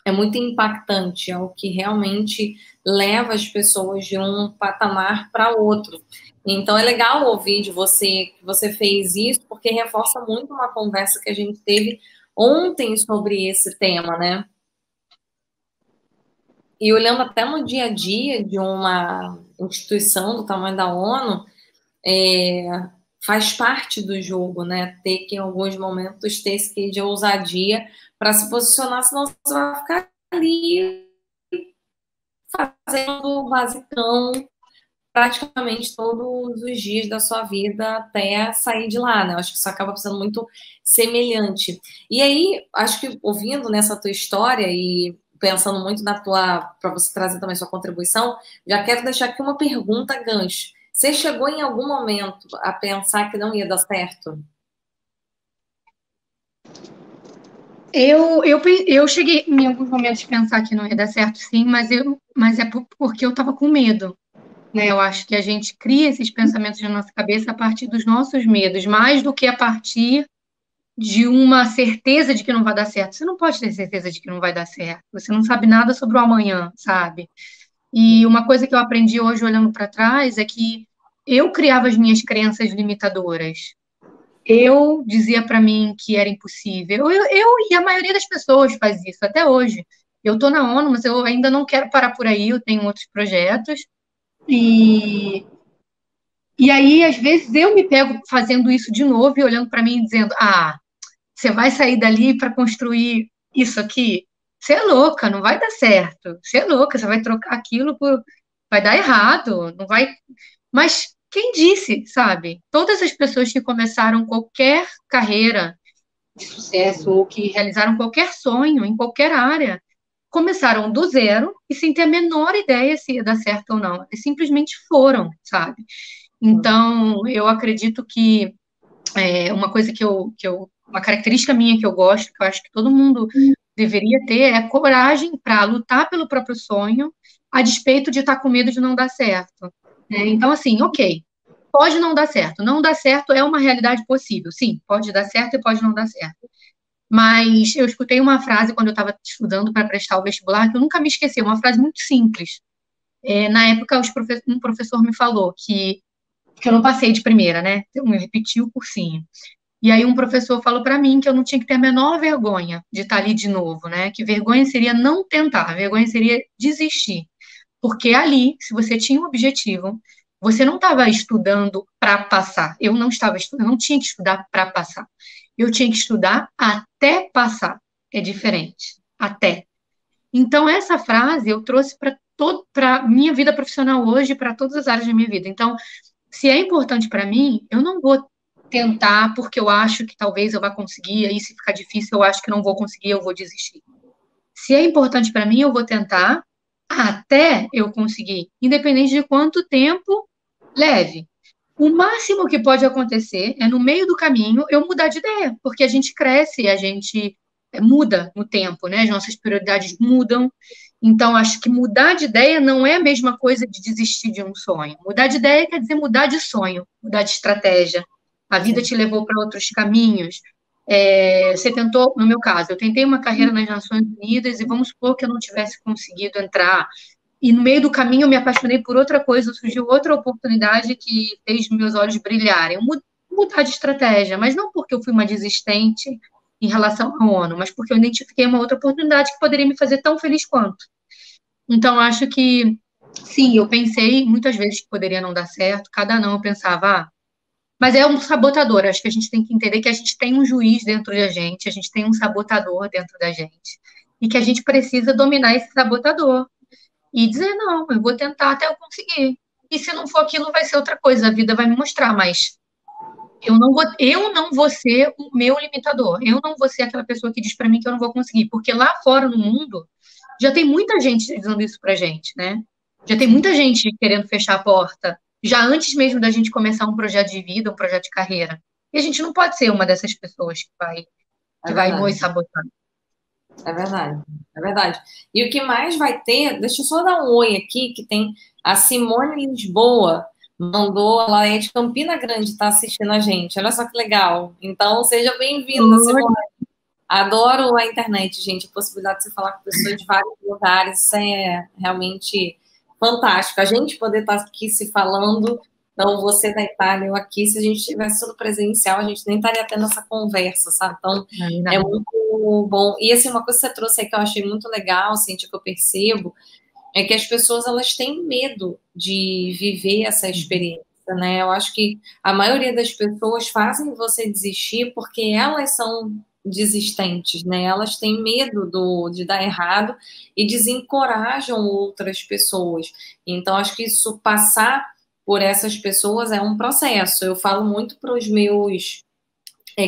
é muito impactante, é o que realmente leva as pessoas de um patamar para outro. Então, é legal ouvir de você que você fez isso, porque reforça muito uma conversa que a gente teve ontem sobre esse tema, né? E olhando até no dia a dia de uma instituição do tamanho da ONU, faz parte do jogo, né? Ter que, em alguns momentos, ter esse quê de ousadia para se posicionar, senão você vai ficar ali fazendo o basicão praticamente todos os dias da sua vida até sair de lá, né? Eu acho que isso acaba sendo muito semelhante. E aí, acho que ouvindo nessa tua história e pensando muito na tua, para você trazer também sua contribuição, já quero deixar aqui uma pergunta gancho. Você chegou em algum momento a pensar que não ia dar certo? Eu cheguei em alguns momentos a pensar que não ia dar certo, sim, mas é porque eu estava com medo, né? Eu acho que a gente cria esses pensamentos na nossa cabeça a partir dos nossos medos, mais do que a partir de uma certeza de que não vai dar certo. Você não pode ter certeza de que não vai dar certo. Você não sabe nada sobre o amanhã, sabe? E uma coisa que eu aprendi hoje olhando para trás é que eu criava as minhas crenças limitadoras. Eu dizia para mim que era impossível. E a maioria das pessoas faz isso até hoje. Eu estou na ONU, mas eu ainda não quero parar por aí. Eu tenho outros projetos. E aí, às vezes, eu me pego fazendo isso de novo e olhando para mim e dizendo: Ah, você vai sair dali para construir isso aqui? Você é louca, não vai dar certo. Você é louca, você vai trocar aquilo por. Vai dar errado, não vai. Mas quem disse, sabe? Todas as pessoas que começaram qualquer carreira de sucesso ou que realizaram qualquer sonho em qualquer área, começaram do zero e sem ter a menor ideia se ia dar certo ou não. Eles simplesmente foram, sabe? Então, eu acredito que uma coisa uma característica minha que eu gosto, que eu acho que todo mundo deveria ter, é coragem para lutar pelo próprio sonho, a despeito de estar com medo de não dar certo. Né? Então, assim, ok, pode não dar certo. Não dar certo é uma realidade possível. Sim, pode dar certo e pode não dar certo. Mas eu escutei uma frase quando eu estava estudando para prestar o vestibular, que eu nunca me esqueci, uma frase muito simples. Na época, um professor me falou que eu não passei de primeira, né? Eu repeti o cursinho. E aí um professor falou para mim que eu não tinha que ter a menor vergonha de estar ali de novo, né? Que vergonha seria não tentar, vergonha seria desistir. Porque ali, se você tinha um objetivo, você não estava estudando para passar. Eu não estava estudando, eu não tinha que estudar para passar. Eu tinha que estudar até passar. É diferente. Até. Então, essa frase eu trouxe para minha vida profissional hoje, para todas as áreas da minha vida. Então, se é importante para mim, eu não vou tentar porque eu acho que talvez eu vá conseguir, aí se ficar difícil eu acho que não vou conseguir, eu vou desistir. Se é importante para mim, eu vou tentar até eu conseguir, independente de quanto tempo leve. O máximo que pode acontecer é no meio do caminho eu mudar de ideia, porque a gente cresce, a gente muda no tempo, né? As nossas prioridades mudam. Então, acho que mudar de ideia não é a mesma coisa de desistir de um sonho. Mudar de ideia quer dizer mudar de sonho, mudar de estratégia. A vida te levou para outros caminhos. Você tentou, no meu caso, eu tentei uma carreira nas Nações Unidas e vamos supor que eu não tivesse conseguido entrar e no meio do caminho eu me apaixonei por outra coisa, surgiu outra oportunidade que fez meus olhos brilharem. Mudar de estratégia, mas não porque eu fui uma desistente em relação à ONU, mas porque eu identifiquei uma outra oportunidade que poderia me fazer tão feliz quanto. Então, acho que, sim, eu pensei muitas vezes que poderia não dar certo, cada não eu pensava, mas é um sabotador. Acho que a gente tem que entender que a gente tem um juiz dentro da gente, a gente tem um sabotador dentro da gente, e que a gente precisa dominar esse sabotador e dizer, não, eu vou tentar até eu conseguir. E se não for aquilo, vai ser outra coisa, a vida vai me mostrar, mas eu não vou ser o meu limitador. Eu não vou ser aquela pessoa que diz para mim que eu não vou conseguir, porque lá fora no mundo já tem muita gente dizendo isso pra gente, né? Já tem muita gente querendo fechar a porta, já antes mesmo da gente começar um projeto de vida, um projeto de carreira. E a gente não pode ser uma dessas pessoas É que vai nos verdade. sabotar. É verdade, é verdade. E o que mais vai ter, deixa eu só dar um oi aqui, que tem a Simone Lisboa, mandou, ela é de Campina Grande, está assistindo a gente. Olha só que legal. Então, seja bem-vinda, Simone. Adoro a internet, gente, a possibilidade de você falar com pessoas de vários lugares, isso é realmente fantástico. A gente poder estar aqui se falando, então você da Itália, eu aqui, se a gente tivesse tudo presencial, a gente nem estaria tendo essa conversa, sabe? Então, é muito bom. E, assim, uma coisa que você trouxe aí que eu achei muito legal, assim, que eu percebo, é que as pessoas, elas têm medo de viver essa experiência, né? Eu acho que a maioria das pessoas fazem você desistir porque elas são desistentes, né? Elas têm medo de dar errado e desencorajam outras pessoas. Então, acho que isso passar por essas pessoas é um processo. Eu falo muito para os meus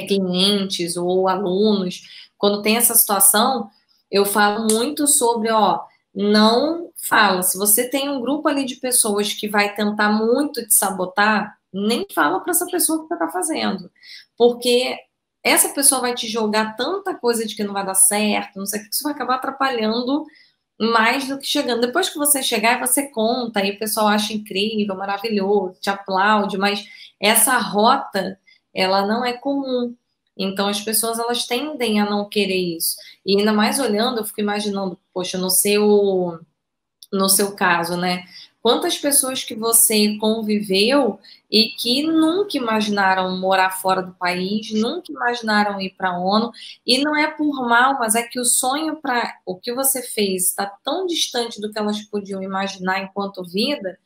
clientes ou alunos, quando tem essa situação, eu falo muito sobre, ó, não fala. Se você tem um grupo ali de pessoas que vai tentar muito te sabotar, nem fala para essa pessoa o que você está fazendo. Porque essa pessoa vai te jogar tanta coisa de que não vai dar certo, não sei o que, isso vai acabar atrapalhando mais do que chegando. Depois que você chegar, você conta, aí o pessoal acha incrível, maravilhoso, te aplaude, mas essa rota, ela não é comum. Então, as pessoas, elas tendem a não querer isso. E ainda mais olhando, eu fico imaginando, poxa, no seu caso, né? Quantas pessoas que você conviveu e que nunca imaginaram morar fora do país, nunca imaginaram ir para a ONU, e não é por mal, mas é que o sonho para o que você fez está tão distante do que elas podiam imaginar enquanto vida,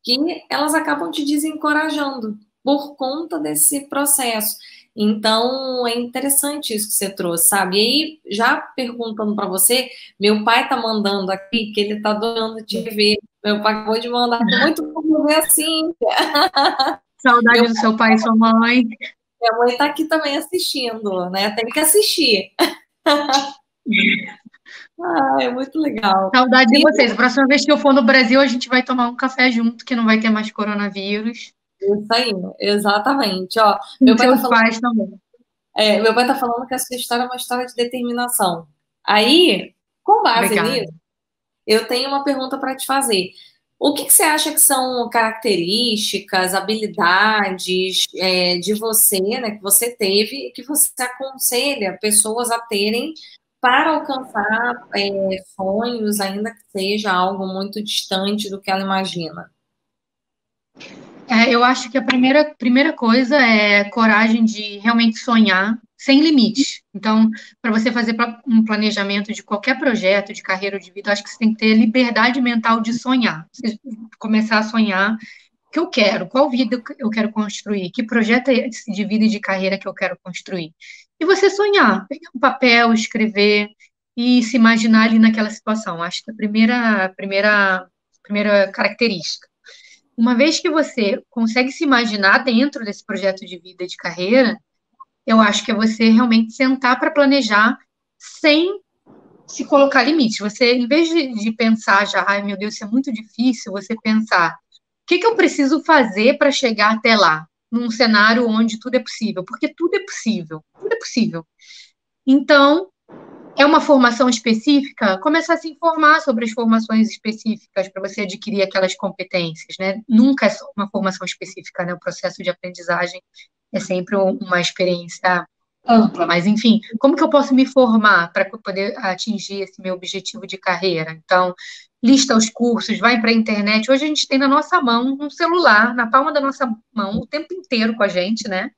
que elas acabam te desencorajando por conta desse processo. Então, é interessante isso que você trouxe, sabe? E aí, já perguntando para você, meu pai tá mandando aqui que ele tá adorando te ver. Meu pai acabou de mandar, tô muito bom ver assim. Saudade Meu, do seu pai e sua mãe. minha mãe tá aqui também assistindo, né? Tem que assistir. Ah, é muito legal. Saudade de E vocês. A próxima vez que eu for no Brasil, a gente vai tomar um café junto, que não vai ter mais coronavírus. isso aí, exatamente. Ó, Com meu pai tá seus falando, pais também. meu pai tá falando que a sua história é uma história de determinação. Aí, com base Obrigada. nisso, eu tenho uma pergunta para te fazer. O que que você acha que são características, habilidades de você, né, que você teve e que você aconselha pessoas a terem para alcançar sonhos, ainda que seja algo muito distante do que ela imagina? Eu acho que a primeira coisa é coragem de realmente sonhar sem limites. Então, para você fazer um planejamento de qualquer projeto, de carreira ou de vida, eu acho que você tem que ter liberdade mental de sonhar. Você começar a sonhar o que eu quero, qual vida eu quero construir, que projeto é esse de vida e de carreira que eu quero construir. E você sonhar, pegar um papel, escrever e se imaginar ali naquela situação. Acho que a primeira característica. Uma vez que você consegue se imaginar dentro desse projeto de vida e de carreira, eu acho que é você realmente sentar para planejar sem se colocar limites. Você, em vez de pensar já, ai meu Deus, isso é muito difícil, você pensar, o que eu preciso fazer para chegar até lá? Num cenário onde tudo é possível, porque tudo é possível, tudo é possível. Então, é uma formação específica, começar a se informar sobre as formações específicas para você adquirir aquelas competências, né? Nunca é só uma formação específica, né? O processo de aprendizagem é sempre uma experiência ampla, mas enfim, como que eu posso me formar para poder atingir esse meu objetivo de carreira? Então, lista os cursos, vai para a internet. Hoje a gente tem na nossa mão um celular, na palma da nossa mão, o tempo inteiro com a gente, né?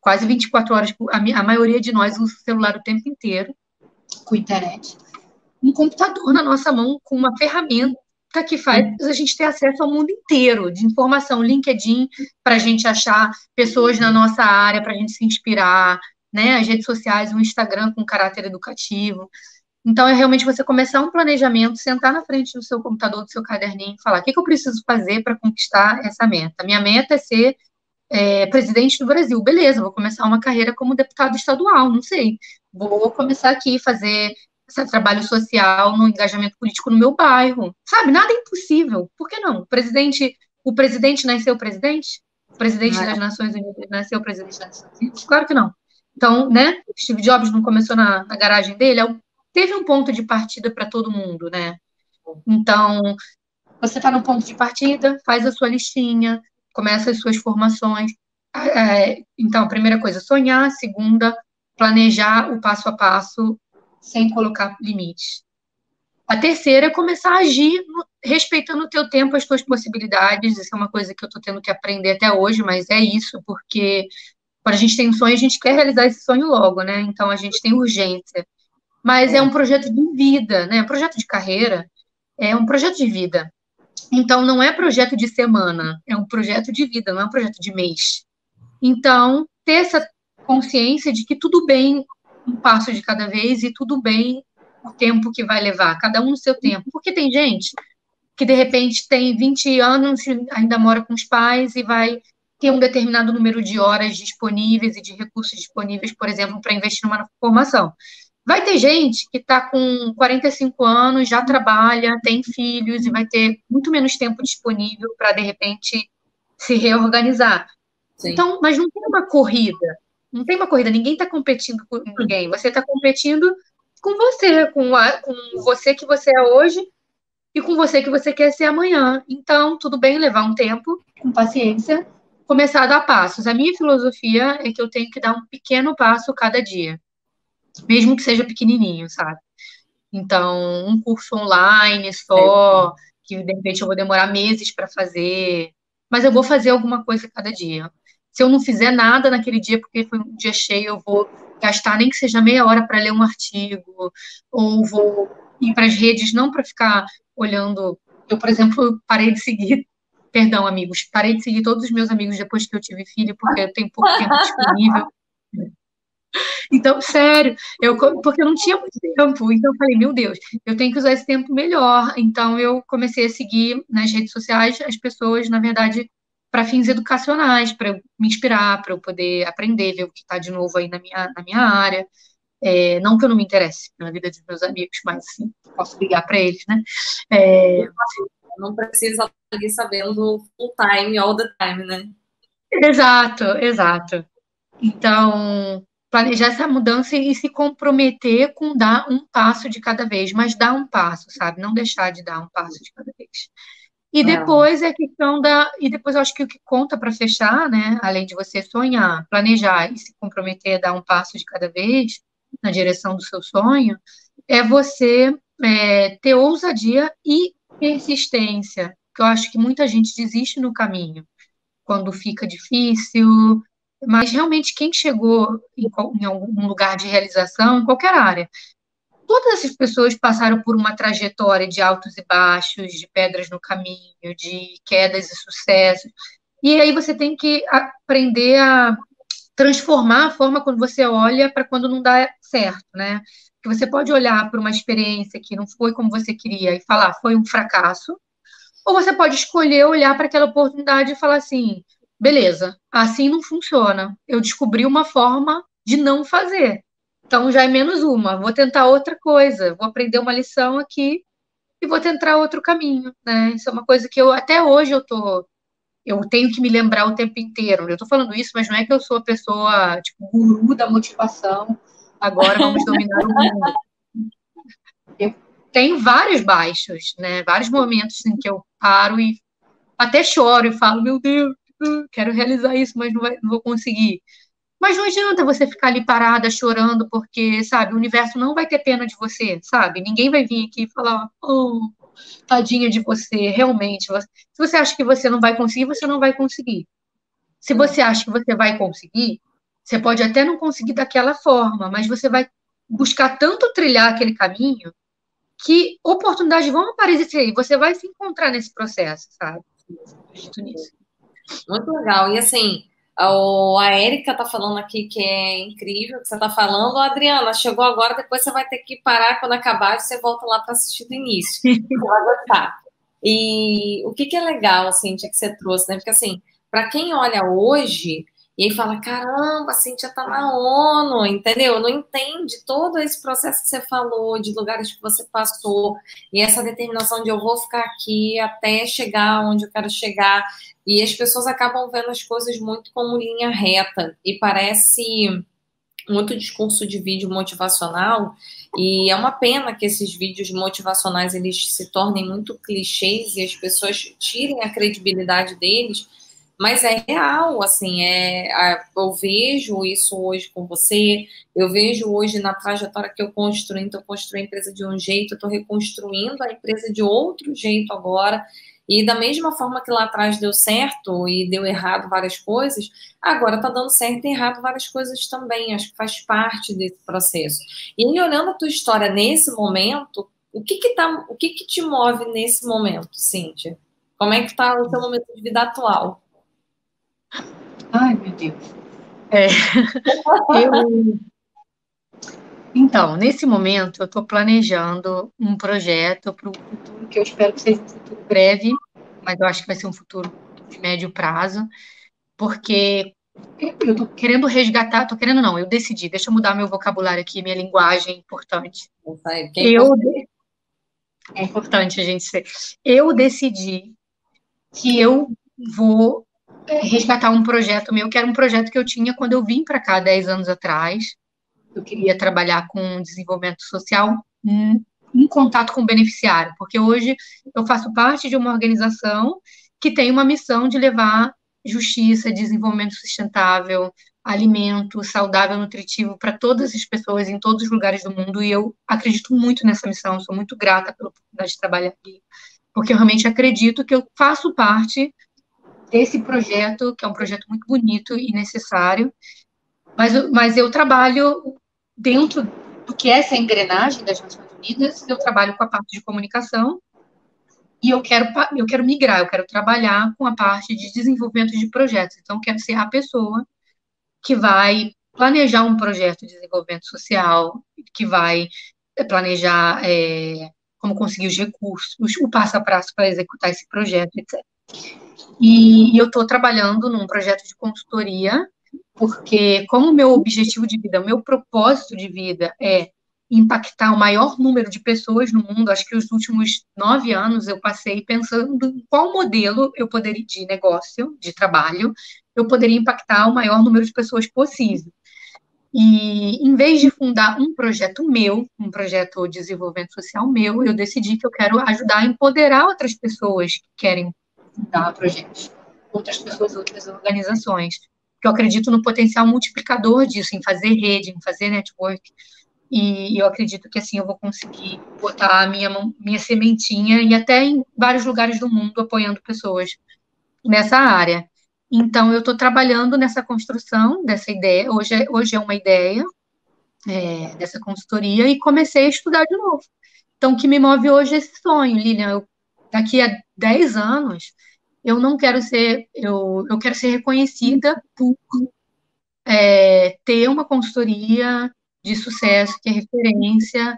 Quase 24 horas, a maioria de nós usa o celular o tempo inteiro com internet, um computador na nossa mão com uma ferramenta que faz a gente ter acesso ao mundo inteiro de informação, LinkedIn, para a gente achar pessoas na nossa área, para a gente se inspirar, né? As redes sociais, o Instagram com caráter educativo. Então, é realmente você começar um planejamento, sentar na frente do seu computador, do seu caderninho, e falar: o que eu preciso fazer para conquistar essa meta? Minha meta é ser presidente do Brasil. Beleza, vou começar uma carreira como deputado estadual, não sei. Vou começar aqui fazer esse trabalho social no engajamento político no meu bairro. Sabe, nada é impossível. Por que não? O presidente nasceu presidente? O presidente das Nações Unidas nasceu presidente das Nações Unidas? Claro que não. Então, né, Steve Jobs não começou na garagem dele, teve um ponto de partida para todo mundo, né? Então, você está no ponto de partida, faz a sua listinha, começa as suas formações. Então, a primeira coisa, sonhar. A segunda, planejar o passo a passo sem colocar limites. A terceira é começar a agir respeitando o teu tempo, as tuas possibilidades. Isso é uma coisa que eu estou tendo que aprender até hoje, mas é isso, porque quando a gente tem um sonho, a gente quer realizar esse sonho logo, né? Então, a gente tem urgência. Mas é um projeto de vida, né? Um projeto de carreira é um projeto de vida. Então, não é projeto de semana, é um projeto de vida, não é um projeto de mês. Então, ter essa consciência de que tudo bem um passo de cada vez e tudo bem o tempo que vai levar, cada um no seu tempo. Porque tem gente que, de repente, tem 20 anos, ainda mora com os pais e vai ter um determinado número de horas disponíveis e de recursos disponíveis, por exemplo, para investir numa formação. Vai ter gente que está com 45 anos, já trabalha, tem filhos e vai ter muito menos tempo disponível para, de repente, se reorganizar. Sim. Então, mas não tem uma corrida. Não tem uma corrida, ninguém está competindo com ninguém. Você está competindo com você, com você que você é hoje e com você que você quer ser amanhã. Então, tudo bem levar um tempo, com paciência, começar a dar passos. A minha filosofia é que eu tenho que dar um pequeno passo cada dia, mesmo que seja pequenininho, sabe? Então, um curso online só, que de repente eu vou demorar meses para fazer, mas eu vou fazer alguma coisa cada dia. Se eu não fizer nada naquele dia, porque foi um dia cheio, eu vou gastar nem que seja meia hora para ler um artigo, ou vou ir para as redes, não para ficar olhando. Eu, por exemplo, parei de seguir, perdão, amigos, parei de seguir todos os meus amigos depois que eu tive filho, porque eu tenho pouco tempo disponível. Então, sério, porque eu não tinha muito tempo, então eu falei, meu Deus, eu tenho que usar esse tempo melhor. Então, eu comecei a seguir nas redes sociais as pessoas, na verdade, para fins educacionais, para eu me inspirar, para eu poder aprender, ver o que está de novo aí na minha área. Não que eu não me interesse pela vida dos meus amigos, mas sim, posso ligar para eles, né? É, Não precisa estar ali sabendo full time, all the time, né? exato, exato. Então, planejar essa mudança e se comprometer com dar um passo de cada vez, mas dar um passo, sabe? Não deixar de dar um passo de cada vez. E É, depois é a questão da. E depois eu acho que o que conta para fechar, né? Além de você sonhar, planejar e se comprometer a dar um passo de cada vez na direção do seu sonho, é você ter ousadia e persistência. Que eu acho que muita gente desiste no caminho quando fica difícil, mas realmente quem chegou em algum lugar de realização, em qualquer área, todas essas pessoas passaram por uma trajetória de altos e baixos, de pedras no caminho, de quedas e sucessos. E aí você tem que aprender a transformar a forma quando você olha para quando não dá certo, né? Que você pode olhar para uma experiência que não foi como você queria e falar, foi um fracasso, ou você pode escolher olhar para aquela oportunidade e falar assim: beleza, assim não funciona. Eu descobri uma forma de não fazer. Então já é menos uma. Vou tentar outra coisa. Vou aprender uma lição aqui e vou tentar outro caminho, né? Isso é uma coisa que eu até hoje eu tenho que me lembrar o tempo inteiro. Eu estou falando isso, mas não é que eu sou a pessoa tipo guru da motivação. Agora vamos dominar o mundo. Eu tenho vários baixos, né? Vários momentos em que eu paro e até choro e falo, meu Deus, quero realizar isso, mas não vou conseguir. Mas não adianta você ficar ali parada chorando, porque, sabe, o universo não vai ter pena de você, sabe? Ninguém vai vir aqui e falar, oh, tadinha de você, realmente. Se você acha que você não vai conseguir, você não vai conseguir. Se você acha que você vai conseguir, você pode até não conseguir daquela forma, mas você vai buscar tanto trilhar aquele caminho que oportunidades vão aparecer e você vai se encontrar nesse processo, sabe? Acredito nisso. muito legal. E assim, a Érica tá falando aqui que é incrível o que você tá falando. Ô, Adriana, chegou agora, depois você vai ter que parar quando acabar, você volta lá para assistir do início. Você vai gostar. E o que que é legal, assim, que você trouxe, né? Porque assim, para quem olha hoje e aí fala, caramba, a Cíntia tá na ONU, entendeu? Não entende todo esse processo que você falou, de lugares que você passou, e essa determinação de eu vou ficar aqui até chegar onde eu quero chegar. E as pessoas acabam vendo as coisas muito como linha reta, e parece muito discurso de vídeo motivacional, e é uma pena que esses vídeos motivacionais eles se tornem muito clichês e as pessoas tirem a credibilidade deles, mas é real, assim, eu vejo isso hoje com você, eu vejo hoje na trajetória que eu construí, então eu construí a empresa de um jeito, eu estou reconstruindo a empresa de outro jeito agora, e da mesma forma que lá atrás deu certo e deu errado várias coisas, agora está dando certo e errado várias coisas também, acho que faz parte desse processo. E aí, olhando a tua história nesse momento, o que que te move nesse momento, Cíntia? Como é que está o seu momento de vida atual? Ai, meu Deus. É, eu, então, nesse momento, eu estou planejando um projeto para o futuro que eu espero que seja um futuro breve, mas eu acho que vai ser um futuro de médio prazo, porque eu estou querendo resgatar, estou querendo não, eu decidi, deixa eu mudar meu vocabulário aqui, minha linguagem é importante. Que é Eu, importante. é importante a gente ser. Eu decidi que eu vou resgatar um projeto meu, que era um projeto que eu tinha quando eu vim para cá 10 anos atrás. Eu queria trabalhar com desenvolvimento social em contato com o beneficiário, porque hoje eu faço parte de uma organização que tem uma missão de levar justiça, desenvolvimento sustentável, alimento saudável, nutritivo para todas as pessoas em todos os lugares do mundo, e eu acredito muito nessa missão, sou muito grata pela oportunidade de trabalhar aqui, porque eu realmente acredito que eu faço parte desse projeto, que é um projeto muito bonito e necessário, mas eu trabalho dentro do que é essa engrenagem das Nações Unidas, eu trabalho com a parte de comunicação e eu quero migrar, eu quero trabalhar com a parte de desenvolvimento de projetos. Então, eu quero ser a pessoa que vai planejar um projeto de desenvolvimento social que vai planejar como conseguir os recursos, o passo a passo para executar esse projeto, etc. E eu estou trabalhando num projeto de consultoria, porque como meu objetivo de vida, meu propósito de vida é impactar o maior número de pessoas no mundo, acho que os últimos 9 anos eu passei pensando em qual modelo eu poderia, de negócio, de trabalho, eu poderia impactar o maior número de pessoas possível. E em vez de fundar um projeto meu, um projeto de desenvolvimento social meu, eu decidi que eu quero ajudar a empoderar outras pessoas que querem fundar projetos, outras pessoas, outras organizações. Porque eu acredito no potencial multiplicador disso, em fazer rede, em fazer network. E eu acredito que assim eu vou conseguir botar a minha sementinha e até em vários lugares do mundo apoiando pessoas nessa área. Então, eu estou trabalhando nessa construção dessa ideia. Hoje é uma ideia dessa consultoria e comecei a estudar de novo. Então, o que me move hoje é esse sonho, Lilian. Daqui a 10 anos, eu não quero ser, eu quero ser reconhecida por ter uma consultoria de sucesso, que é referência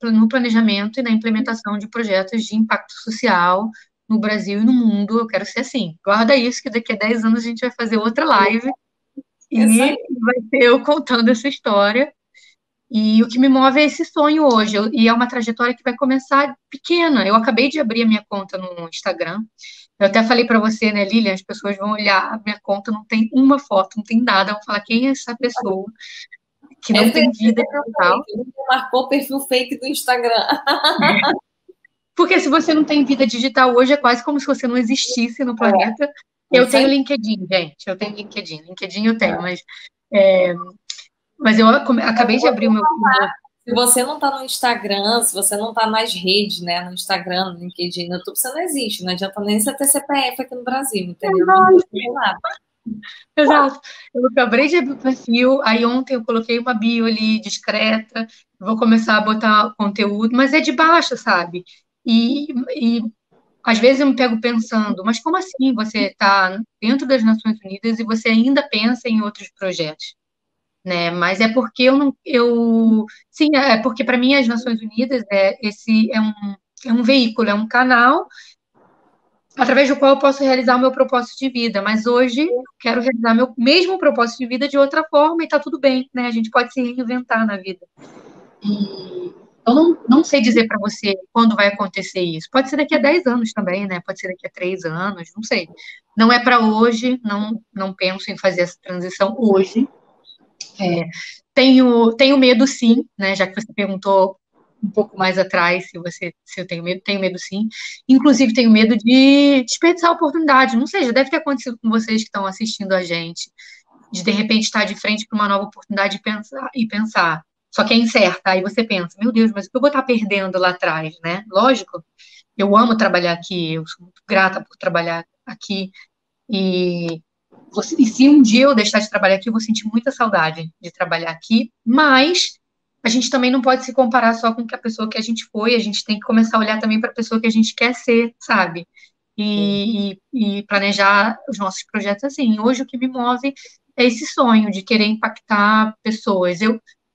no planejamento e na implementação de projetos de impacto social no Brasil e no mundo. Eu quero ser assim. Guarda isso, que daqui a 10 anos a gente vai fazer outra live Isso e aí. vai ser eu contando essa história. E o que me move é esse sonho hoje, e é uma trajetória que vai começar pequena. Eu acabei de abrir a minha conta no Instagram. Eu até falei para você, né, Lilian, as pessoas vão olhar a minha conta, não tem uma foto, não tem nada, vão falar quem é essa pessoa que não tem vida Eu falei digital. que ele marcou o perfil fake do Instagram. Porque se você não tem vida digital hoje, é quase como se você não existisse no planeta. É Eu isso tenho aí. LinkedIn, gente, eu tenho LinkedIn. LinkedIn eu tenho, é, mas eu acabei de abrir o meu. Se você não está no Instagram, se você não está nas redes, né? No Instagram, no LinkedIn, no YouTube, você não existe. Não adianta nem você ter CPF aqui no Brasil, entendeu? Não adianta nada. Exato. Eu acabei de abrir o perfil, aí ontem eu coloquei uma bio ali discreta, vou começar a botar conteúdo, mas é de baixo, sabe? E às vezes eu me pego pensando, mas como assim você está dentro das Nações Unidas e você ainda pensa em outros projetos, né? Mas é porque sim, é porque para mim as Nações Unidas é um veículo, é um canal através do qual eu posso realizar o meu propósito de vida, mas hoje eu quero realizar meu mesmo propósito de vida de outra forma e tá tudo bem, né? A gente pode se reinventar na vida. E eu não sei dizer para você quando vai acontecer isso. Pode ser daqui a 10 anos também, né? Pode ser daqui a 3 anos, não sei. Não é para hoje, não penso em fazer essa transição hoje. Tenho medo sim, né? Já que você perguntou um pouco mais atrás se eu tenho medo sim. Inclusive tenho medo de desperdiçar a oportunidade. Não sei, já deve ter acontecido com vocês que estão assistindo a gente, de repente estar de frente para uma nova oportunidade e pensar. Só que é incerta. Aí você pensa, meu Deus, mas o que eu vou estar perdendo lá atrás, né? Lógico, eu amo trabalhar aqui, eu sou muito grata por trabalhar aqui e e se um dia eu deixar de trabalhar aqui, eu vou sentir muita saudade de trabalhar aqui, mas a gente também não pode se comparar só com a pessoa que a gente foi, a gente tem que começar a olhar também para a pessoa que a gente quer ser, sabe? E planejar os nossos projetos assim. Hoje o que me move é esse sonho de querer impactar pessoas.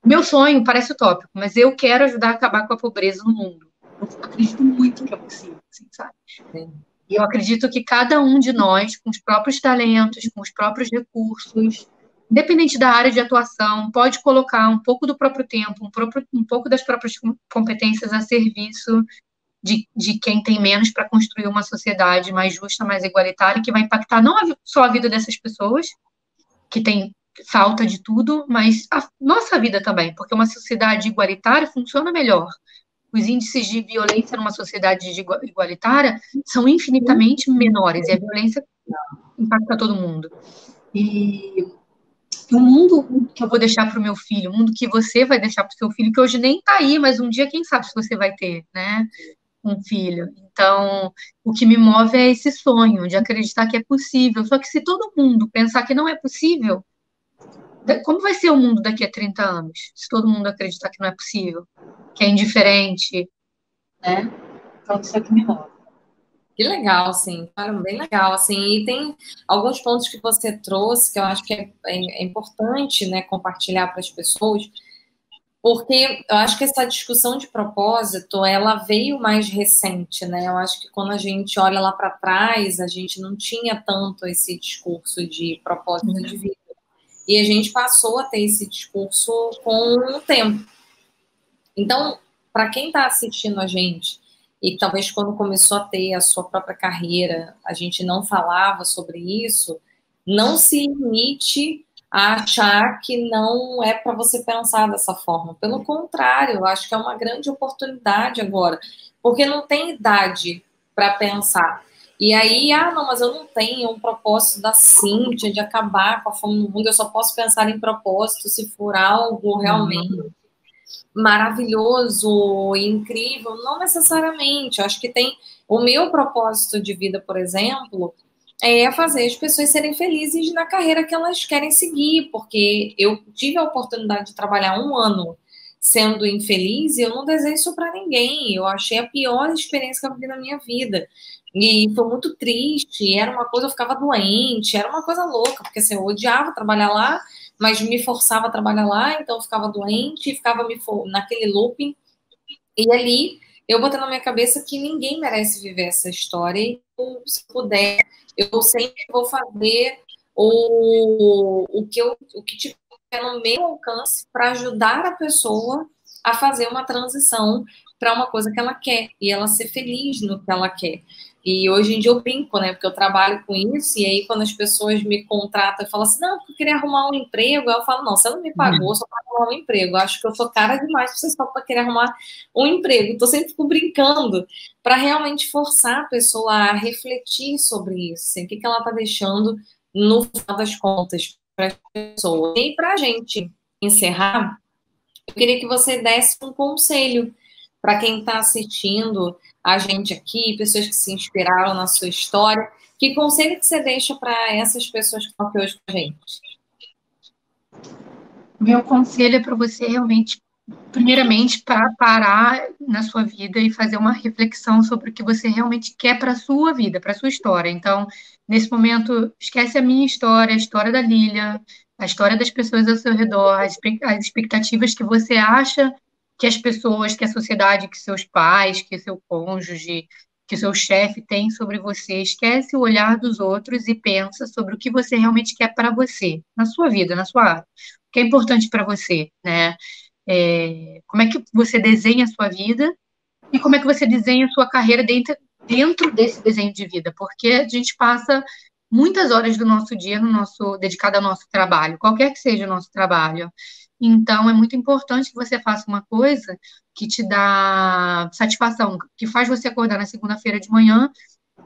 Meu sonho parece utópico, mas eu quero ajudar a acabar com a pobreza no mundo. Eu acredito muito que é possível, assim, sabe? E eu acredito que cada um de nós, com os próprios talentos, com os próprios recursos, independente da área de atuação, pode colocar um pouco do próprio tempo, um pouco das próprias competências a serviço de quem tem menos para construir uma sociedade mais justa, mais igualitária, que vai impactar não só a vida dessas pessoas, que tem falta de tudo, mas a nossa vida também, porque uma sociedade igualitária funciona melhor. Os índices de violência numa sociedade igualitária são infinitamente menores, e a violência impacta todo mundo. E o mundo que eu vou deixar para o meu filho, o mundo que você vai deixar para o seu filho, que hoje nem está aí, mas um dia, quem sabe se você vai ter, né, um filho. Então, o que me move é esse sonho de acreditar que é possível. Só que se todo mundo pensar que não é possível, como vai ser o mundo daqui a 30 anos? Se todo mundo acreditar que não é possível, que é indiferente, né? Então, isso é o que me move. Que legal, sim, cara, bem legal, assim, e tem alguns pontos que você trouxe que eu acho que é importante, né, compartilhar para as pessoas, porque eu acho que essa discussão de propósito, ela veio mais recente, né, eu acho que quando a gente olha lá para trás, a gente não tinha tanto esse discurso de propósito de vida, e a gente passou a ter esse discurso com o tempo. Então, para quem está assistindo a gente, e talvez quando começou a ter a sua própria carreira, a gente não falava sobre isso, não se limite a achar que não é para você pensar dessa forma. Pelo contrário, eu acho que é uma grande oportunidade agora, porque não tem idade para pensar. E aí, não, mas eu não tenho um propósito da Cíntia de acabar com a fome no mundo, eu só posso pensar em propósito se for algo realmente maravilhoso, incrível, não necessariamente. Eu acho que tem o meu propósito de vida, por exemplo, é fazer as pessoas serem felizes na carreira que elas querem seguir, porque eu tive a oportunidade de trabalhar 1 ano sendo infeliz e eu não desejo isso para ninguém. Eu achei a pior experiência que eu vivi na minha vida. E foi muito triste, era uma coisa, eu ficava doente, era uma coisa louca, porque assim, eu odiava trabalhar lá, mas me forçava a trabalhar lá, então eu ficava doente, ficava naquele looping. E ali eu botei na minha cabeça que ninguém merece viver essa história. E se puder, eu sempre vou fazer o que tiver no meu alcance para ajudar a pessoa a fazer uma transição para uma coisa que ela quer e ela ser feliz no que ela quer. E hoje em dia eu brinco, né? Porque eu trabalho com isso, e aí quando as pessoas me contratam e falam assim, não, eu queria arrumar um emprego, eu falo, não, você não me pagou só para arrumar um emprego. Eu acho que eu sou cara demais para você só para querer arrumar um emprego. Então, sempre fico brincando para realmente forçar a pessoa a refletir sobre isso, assim, o que ela está deixando no final das contas para as pessoas. E para a gente encerrar, eu queria que você desse um conselho para quem está assistindo a gente aqui, pessoas que se inspiraram na sua história. Que conselho que você deixa para essas pessoas que estão aqui hoje com a gente? Meu conselho é para você realmente, primeiramente, para parar na sua vida e fazer uma reflexão sobre o que você realmente quer para a sua vida, para a sua história. Então, nesse momento, esquece a minha história, a história da Lilia, a história das pessoas ao seu redor, as expectativas que você acha que as pessoas, que a sociedade, que seus pais, que seu cônjuge, que seu chefe tem sobre você. Esquece o olhar dos outros e pensa sobre o que você realmente quer para você, na sua vida, na sua área. O que é importante para você, né? Como é que você desenha a sua vida e como é que você desenha a sua carreira dentro desse desenho de vida, porque a gente passa muitas horas do nosso dia dedicado ao nosso trabalho, qualquer que seja o nosso trabalho. Então, é muito importante que você faça uma coisa que te dá satisfação, que faz você acordar na segunda-feira de manhã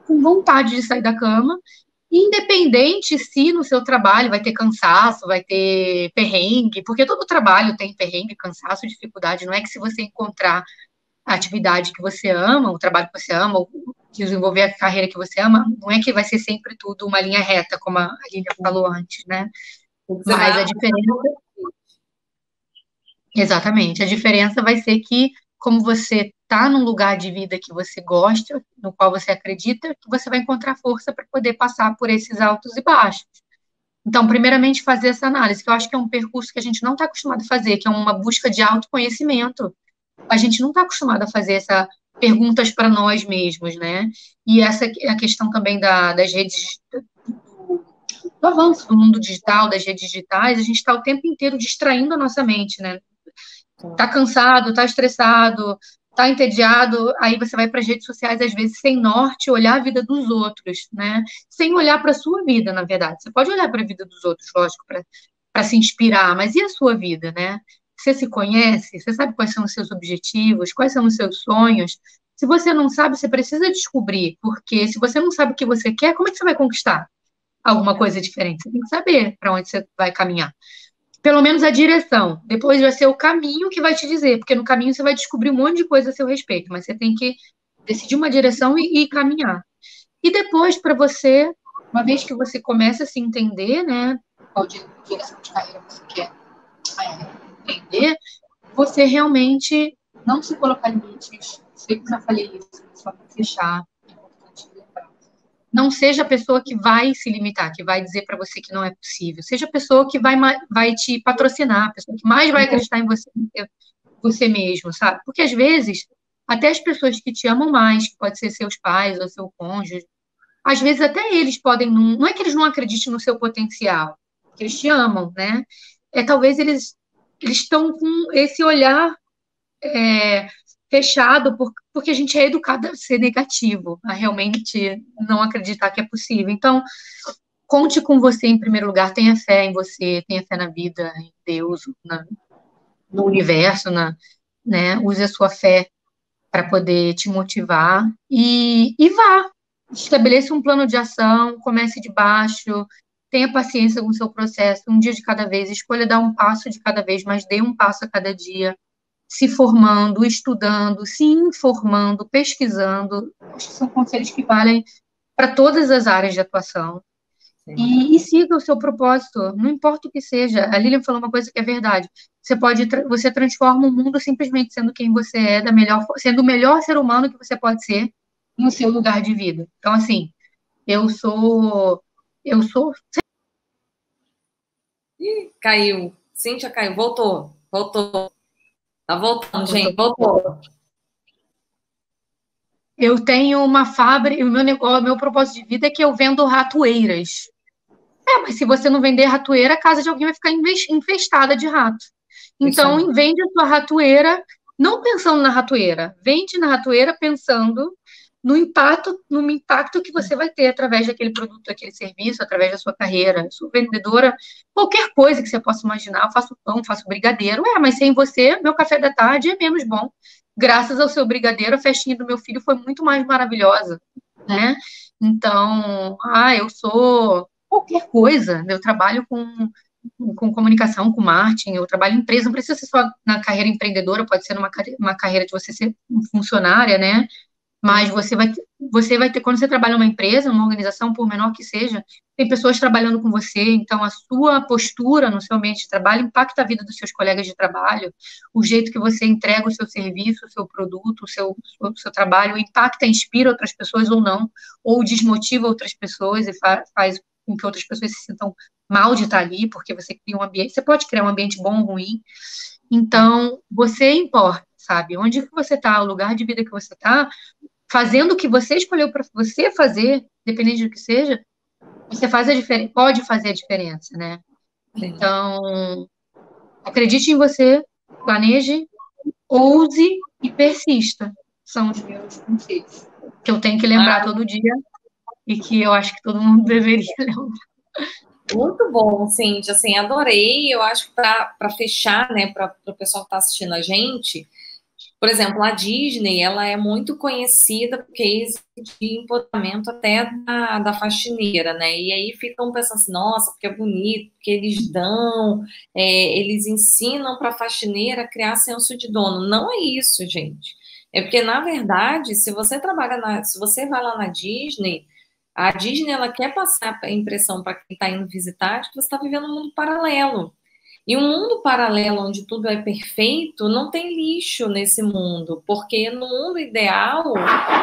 com vontade de sair da cama, independente se no seu trabalho vai ter cansaço, vai ter perrengue, porque todo trabalho tem perrengue, cansaço, dificuldade. Não é que se você encontrar a atividade que você ama, o trabalho que você ama, desenvolver a carreira que você ama, não é que vai ser sempre tudo uma linha reta, como a Lília falou antes, né? Mas a diferença. Exatamente. A diferença vai ser que, como você está num lugar de vida que você gosta, no qual você acredita, que você vai encontrar força para poder passar por esses altos e baixos. Então, primeiramente, fazer essa análise, que eu acho que é um percurso que a gente não está acostumado a fazer, que é uma busca de autoconhecimento. A gente não está acostumado a fazer essa perguntas para nós mesmos, né? E essa é a questão também das redes, do avanço do mundo digital, das redes digitais, a gente está o tempo inteiro distraindo a nossa mente, né? Tá cansado, tá estressado, tá entediado, aí você vai para as redes sociais, às vezes, sem norte, olhar a vida dos outros, né? Sem olhar para a sua vida, na verdade. Você pode olhar para a vida dos outros, lógico, para se inspirar, mas e a sua vida, né? Você se conhece? Você sabe quais são os seus objetivos? Quais são os seus sonhos? Se você não sabe, você precisa descobrir, porque se você não sabe o que você quer, como é que você vai conquistar alguma coisa diferente? Você tem que saber para onde você vai caminhar. Pelo menos a direção. Depois vai ser o caminho que vai te dizer, porque no caminho você vai descobrir um monte de coisa a seu respeito, mas você tem que decidir uma direção e caminhar. E depois, para você, uma vez que você começa a se entender, né, qual direção de carreira você quer entender, você realmente não se colocar limites. Sei que já falei isso, só para fechar. não seja a pessoa que vai se limitar, que vai dizer para você que não é possível. Seja a pessoa que vai te patrocinar, a pessoa que mais vai acreditar em você, você mesmo, sabe? Porque às vezes, até as pessoas que te amam mais, que pode ser seus pais ou seu cônjuge, às vezes até eles podem não é que eles não acreditem no seu potencial, que eles te amam, né? Talvez eles estão com esse olhar é, fechado porque a gente é educada a ser negativo, a realmente não acreditar que é possível. Então, conte com você em primeiro lugar, tenha fé em você, tenha fé na vida, em Deus, no universo, né? Use a sua fé para poder te motivar e vá. Estabeleça um plano de ação, comece de baixo, tenha paciência com o seu processo, um dia de cada vez, escolha dar um passo de cada vez, mas dê um passo a cada dia, se formando, estudando, se informando, pesquisando. Acho que são conselhos que valem para todas as áreas de atuação. E siga o seu propósito, não importa o que seja. A Lilian falou uma coisa que é verdade. Você transforma o mundo simplesmente sendo quem você é, sendo o melhor ser humano que você pode ser no seu lugar de vida. Então, assim, eu sou, eu sou, Ih, caiu. Cíntia caiu. Voltou. Voltou. Tá voltando, eu gente. tô- Voltou. eu tenho uma fábrica, o meu negócio, meu propósito de vida é que eu vendo ratoeiras. Mas se você não vender ratoeira, a casa de alguém vai ficar infestada de rato. Isso aí. Então, vende a sua ratoeira, não pensando na ratoeira, vende na ratoeira pensando no impacto que você vai ter através daquele produto, daquele serviço, através da sua carreira. Eu sou vendedora, qualquer coisa que você possa imaginar, eu faço pão, faço brigadeiro. Mas sem você, meu café da tarde é menos bom. Graças ao seu brigadeiro, a festinha do meu filho foi muito mais maravilhosa, né? Então, eu sou qualquer coisa. Eu trabalho com comunicação, com marketing, eu trabalho em empresa, não precisa ser só na carreira empreendedora, pode ser uma carreira de você ser funcionária, né? Mas você vai ter, quando você trabalha numa empresa, numa organização, por menor que seja, tem pessoas trabalhando com você, então a sua postura no seu ambiente de trabalho impacta a vida dos seus colegas de trabalho, o jeito que você entrega o seu serviço, o seu produto, o seu trabalho, impacta, inspira outras pessoas ou não, ou desmotiva outras pessoas e faz com que outras pessoas se sintam mal de estar ali, porque você cria um ambiente, você pode criar um ambiente bom ou ruim, então você importa, sabe? Onde que você está, o lugar de vida que você está, fazendo o que você escolheu para você fazer, dependendo do que seja, você faz a diferença, pode fazer a diferença, né? Sim. Então, acredite em você, planeje, ouse e persista. São os meus conselhos que eu tenho que lembrar todo dia e que eu acho que todo mundo deveria lembrar. Muito bom, Cintia, assim, adorei. Eu acho que para fechar, né, para o pessoal que está assistindo a gente, por exemplo, a Disney, ela é muito conhecida por case de empoderamento até da faxineira, né? E aí ficam pensando assim, nossa, porque é bonito, porque eles dão, eles ensinam para a faxineira a criar senso de dono. Não é isso, gente. É porque, na verdade, se você se você vai lá na Disney, a Disney, ela quer passar a impressão para quem está indo visitar de que você está vivendo um mundo paralelo. E um mundo paralelo onde tudo é perfeito, não tem lixo nesse mundo, porque no mundo ideal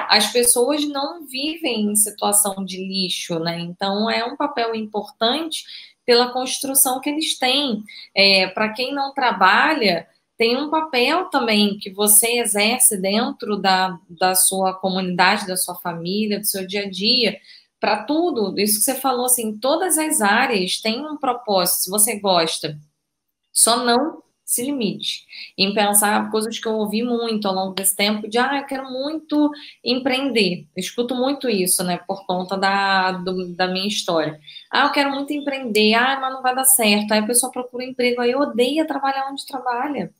as pessoas não vivem em situação de lixo, né? Então é um papel importante pela construção que eles têm. Para quem não trabalha, tem um papel também que você exerce dentro da sua comunidade, da sua família, do seu dia a dia. Para tudo, isso que você falou, assim, todas as áreas têm um propósito, se você gosta. Só não se limite em pensar coisas que eu ouvi muito ao longo desse tempo, de, eu quero muito empreender. Eu escuto muito isso, né, por conta da minha história. Eu quero muito empreender, mas não vai dar certo. Aí a pessoa procura emprego, aí odeia trabalhar onde trabalha.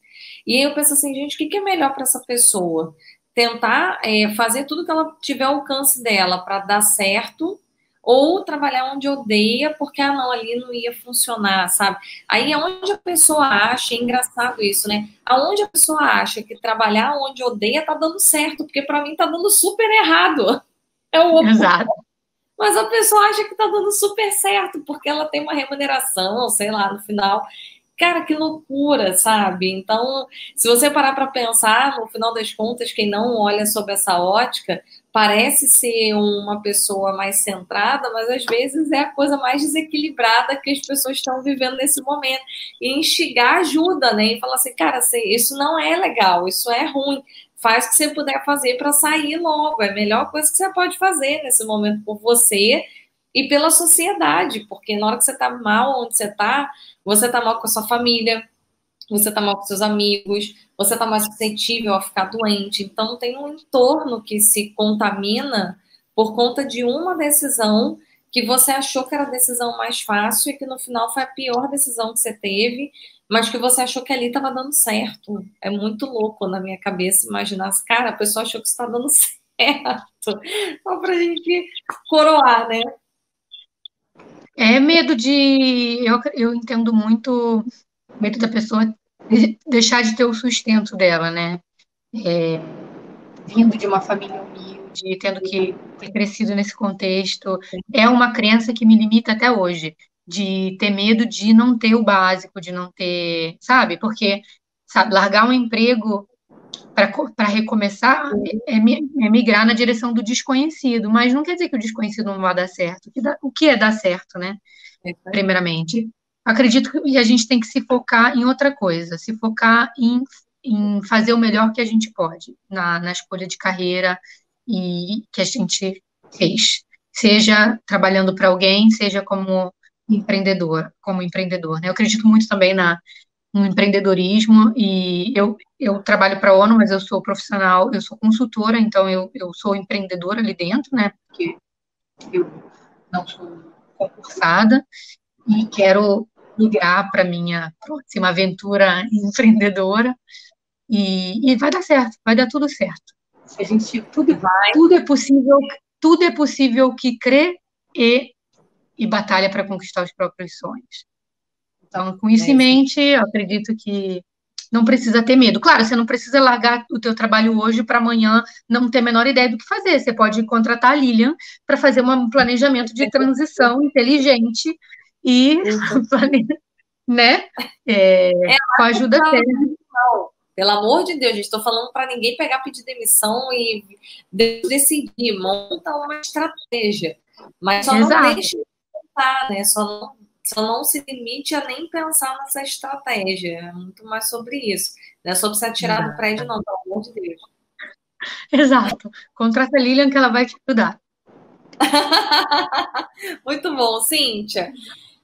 E aí eu penso assim, gente, o que é melhor para essa pessoa? Tentar fazer tudo que ela tiver ao alcance dela para dar certo, ou trabalhar onde odeia, porque, não, ali não ia funcionar, sabe? Aí é onde a pessoa acha, é engraçado isso, né? Aonde a pessoa acha que trabalhar onde odeia tá dando certo, porque para mim tá dando super errado. É o oposto. Exato. Mas a pessoa acha que tá dando super certo, porque ela tem uma remuneração, sei lá, no final. Cara, que loucura, sabe? Então, se você parar para pensar, no final das contas, quem não olha sob essa ótica, parece ser uma pessoa mais centrada, mas às vezes é a coisa mais desequilibrada que as pessoas estão vivendo nesse momento. E instigar ajuda, né? E falar assim, cara, isso não é legal, isso é ruim. Faz o que você puder fazer para sair logo. É a melhor coisa que você pode fazer nesse momento por você e pela sociedade, porque na hora que você está mal onde você está mal com a sua família, você está mal com seus amigos, você está mais suscetível a ficar doente. Então, tem um entorno que se contamina por conta de uma decisão que você achou que era a decisão mais fácil e que no final foi a pior decisão que você teve, mas que você achou que ali estava dando certo. É muito louco na minha cabeça imaginar, cara, a pessoa achou que está dando certo. Só para a gente coroar, né? É medo de. Eu entendo muito medo da pessoa deixar de ter o sustento dela, né? Vindo de uma família humilde, tendo que ter crescido nesse contexto, é uma crença que me limita até hoje, de ter medo de não ter o básico, de não ter, sabe? Porque, sabe, largar um emprego para recomeçar é migrar na direção do desconhecido, mas não quer dizer que o desconhecido não vai dar certo. O que é dar certo, né? Primeiramente. Acredito que a gente tem que se focar em outra coisa, se focar em fazer o melhor que a gente pode na escolha de carreira e que a gente fez. Seja trabalhando para alguém, seja como empreendedor, né? Eu acredito muito também no empreendedorismo e eu trabalho para a ONU, mas eu sou profissional, eu sou consultora, então eu sou empreendedora ali dentro, né? Porque eu não sou concursada e quero migrar para minha próxima aventura empreendedora e vai dar certo, vai dar tudo certo. Se a gente tudo é possível que crê e batalha para conquistar os próprios sonhos. Então, com isso em mente, eu acredito que não precisa ter medo. Claro, você não precisa largar o teu trabalho hoje para amanhã não ter a menor ideia do que fazer. Você pode contratar a Lilian para fazer um planejamento de transição inteligente e, né, com a ajuda dela. Pelo amor de Deus, gente, estou falando para ninguém pegar, pedir demissão e decidir, monta uma estratégia. Mas só não deixe de pensar, né? Só não se limite a nem pensar nessa estratégia. É muito mais sobre isso. Não é sobre se atirar do prédio, não, pelo amor de Deus. Exato. Contrata a Lilian que ela vai te ajudar. Muito bom, Cíntia.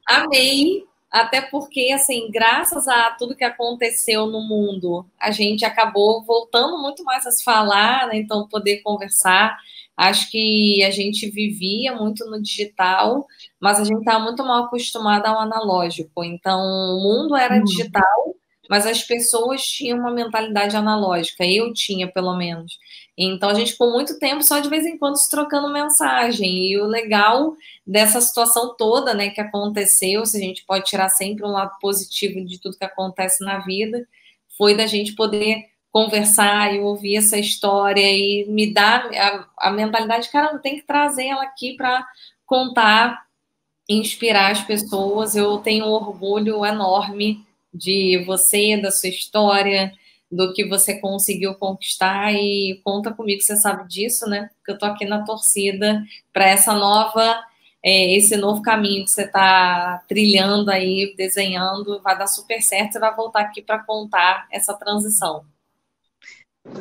Amei. Até porque, assim, graças a tudo que aconteceu no mundo, a gente acabou voltando muito mais a se falar, né? Então, poder conversar. Acho que a gente vivia muito no digital, mas a gente estava muito mal acostumada ao analógico. Então, o mundo era digital, mas as pessoas tinham uma mentalidade analógica. Eu tinha, pelo menos. Então, a gente ficou muito tempo só de vez em quando se trocando mensagem. E o legal dessa situação toda, né, que aconteceu, se a gente pode tirar sempre um lado positivo de tudo que acontece na vida, foi da gente poder conversar e ouvir essa história e me dar a mentalidade, cara, tem que trazer ela aqui para contar, inspirar as pessoas. Eu tenho um orgulho enorme de você, da sua história, do que você conseguiu conquistar e conta comigo, você sabe disso, né? Porque eu tô aqui na torcida para esse novo caminho que você está trilhando aí, desenhando, vai dar super certo, você vai voltar aqui para contar essa transição.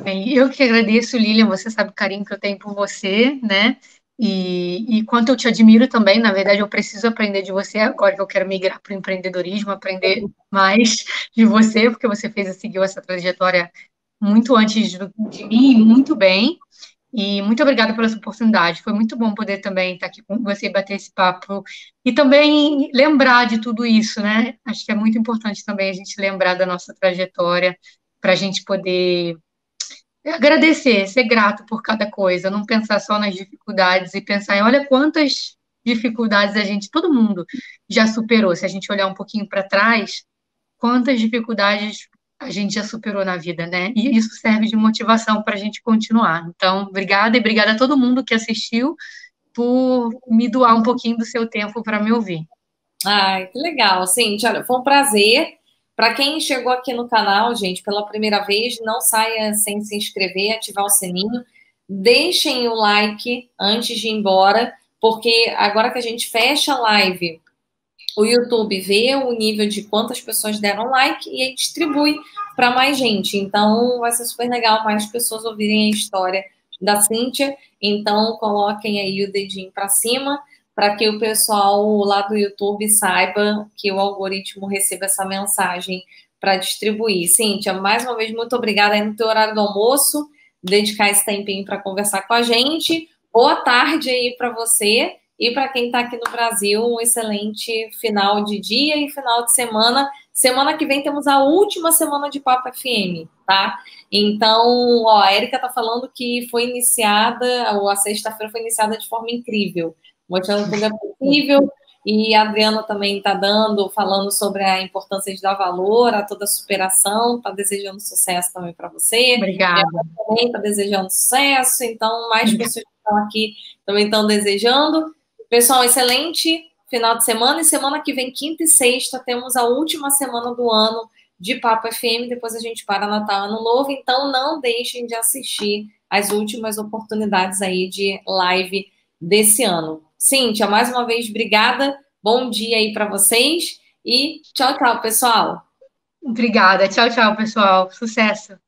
Bem, eu que agradeço, Lilian, você sabe o carinho que eu tenho por você, né? E quanto eu te admiro também, na verdade, eu preciso aprender de você agora que eu quero migrar para o empreendedorismo, aprender mais de você, porque você seguiu essa trajetória muito antes de mim, muito bem. E muito obrigada pela sua oportunidade. Foi muito bom poder também estar aqui com você e bater esse papo. E também lembrar de tudo isso, né? Acho que é muito importante também a gente lembrar da nossa trajetória, para a gente poder agradecer, ser grato por cada coisa, não pensar só nas dificuldades e pensar em, olha quantas dificuldades todo mundo já superou. Se a gente olhar um pouquinho para trás, quantas dificuldades a gente já superou na vida, né? E isso serve de motivação para a gente continuar. Então, obrigada e obrigada a todo mundo que assistiu por me doar um pouquinho do seu tempo para me ouvir. Ai, que legal, Cíntia. Olha, foi um prazer. Para quem chegou aqui no canal, gente, pela primeira vez, não saia sem se inscrever, ativar o sininho. Deixem o like antes de ir embora, porque agora que a gente fecha a live, o YouTube vê o nível de quantas pessoas deram like e aí distribui para mais gente. Então, vai ser super legal mais pessoas ouvirem a história da Cíntia. Então, coloquem aí o dedinho para cima para que o pessoal lá do YouTube saiba que o algoritmo receba essa mensagem para distribuir. Cíntia, mais uma vez, muito obrigada aí no teu horário do almoço, dedicar esse tempinho para conversar com a gente. Boa tarde aí para você. E para quem está aqui no Brasil, um excelente final de dia e final de semana. Semana que vem temos a última semana de Papo FM, tá? Então, ó, a Érica está falando que foi iniciada, ou a sexta-feira foi iniciada de forma incrível, mostrando tudo é possível. E a Adriana também está falando sobre a importância de dar valor a toda a superação, está desejando sucesso também para você. Obrigada. Ela também está desejando sucesso, então mais pessoas que estão aqui também estão desejando. Pessoal, excelente final de semana. E semana que vem, quinta e sexta, temos a última semana do ano de Papo FM. Depois a gente para Natal, Ano Novo. Então, não deixem de assistir as últimas oportunidades aí de live desse ano. Cíntia, mais uma vez, obrigada. Bom dia aí para vocês. E tchau, tchau, pessoal. Obrigada. Tchau, tchau, pessoal. Sucesso.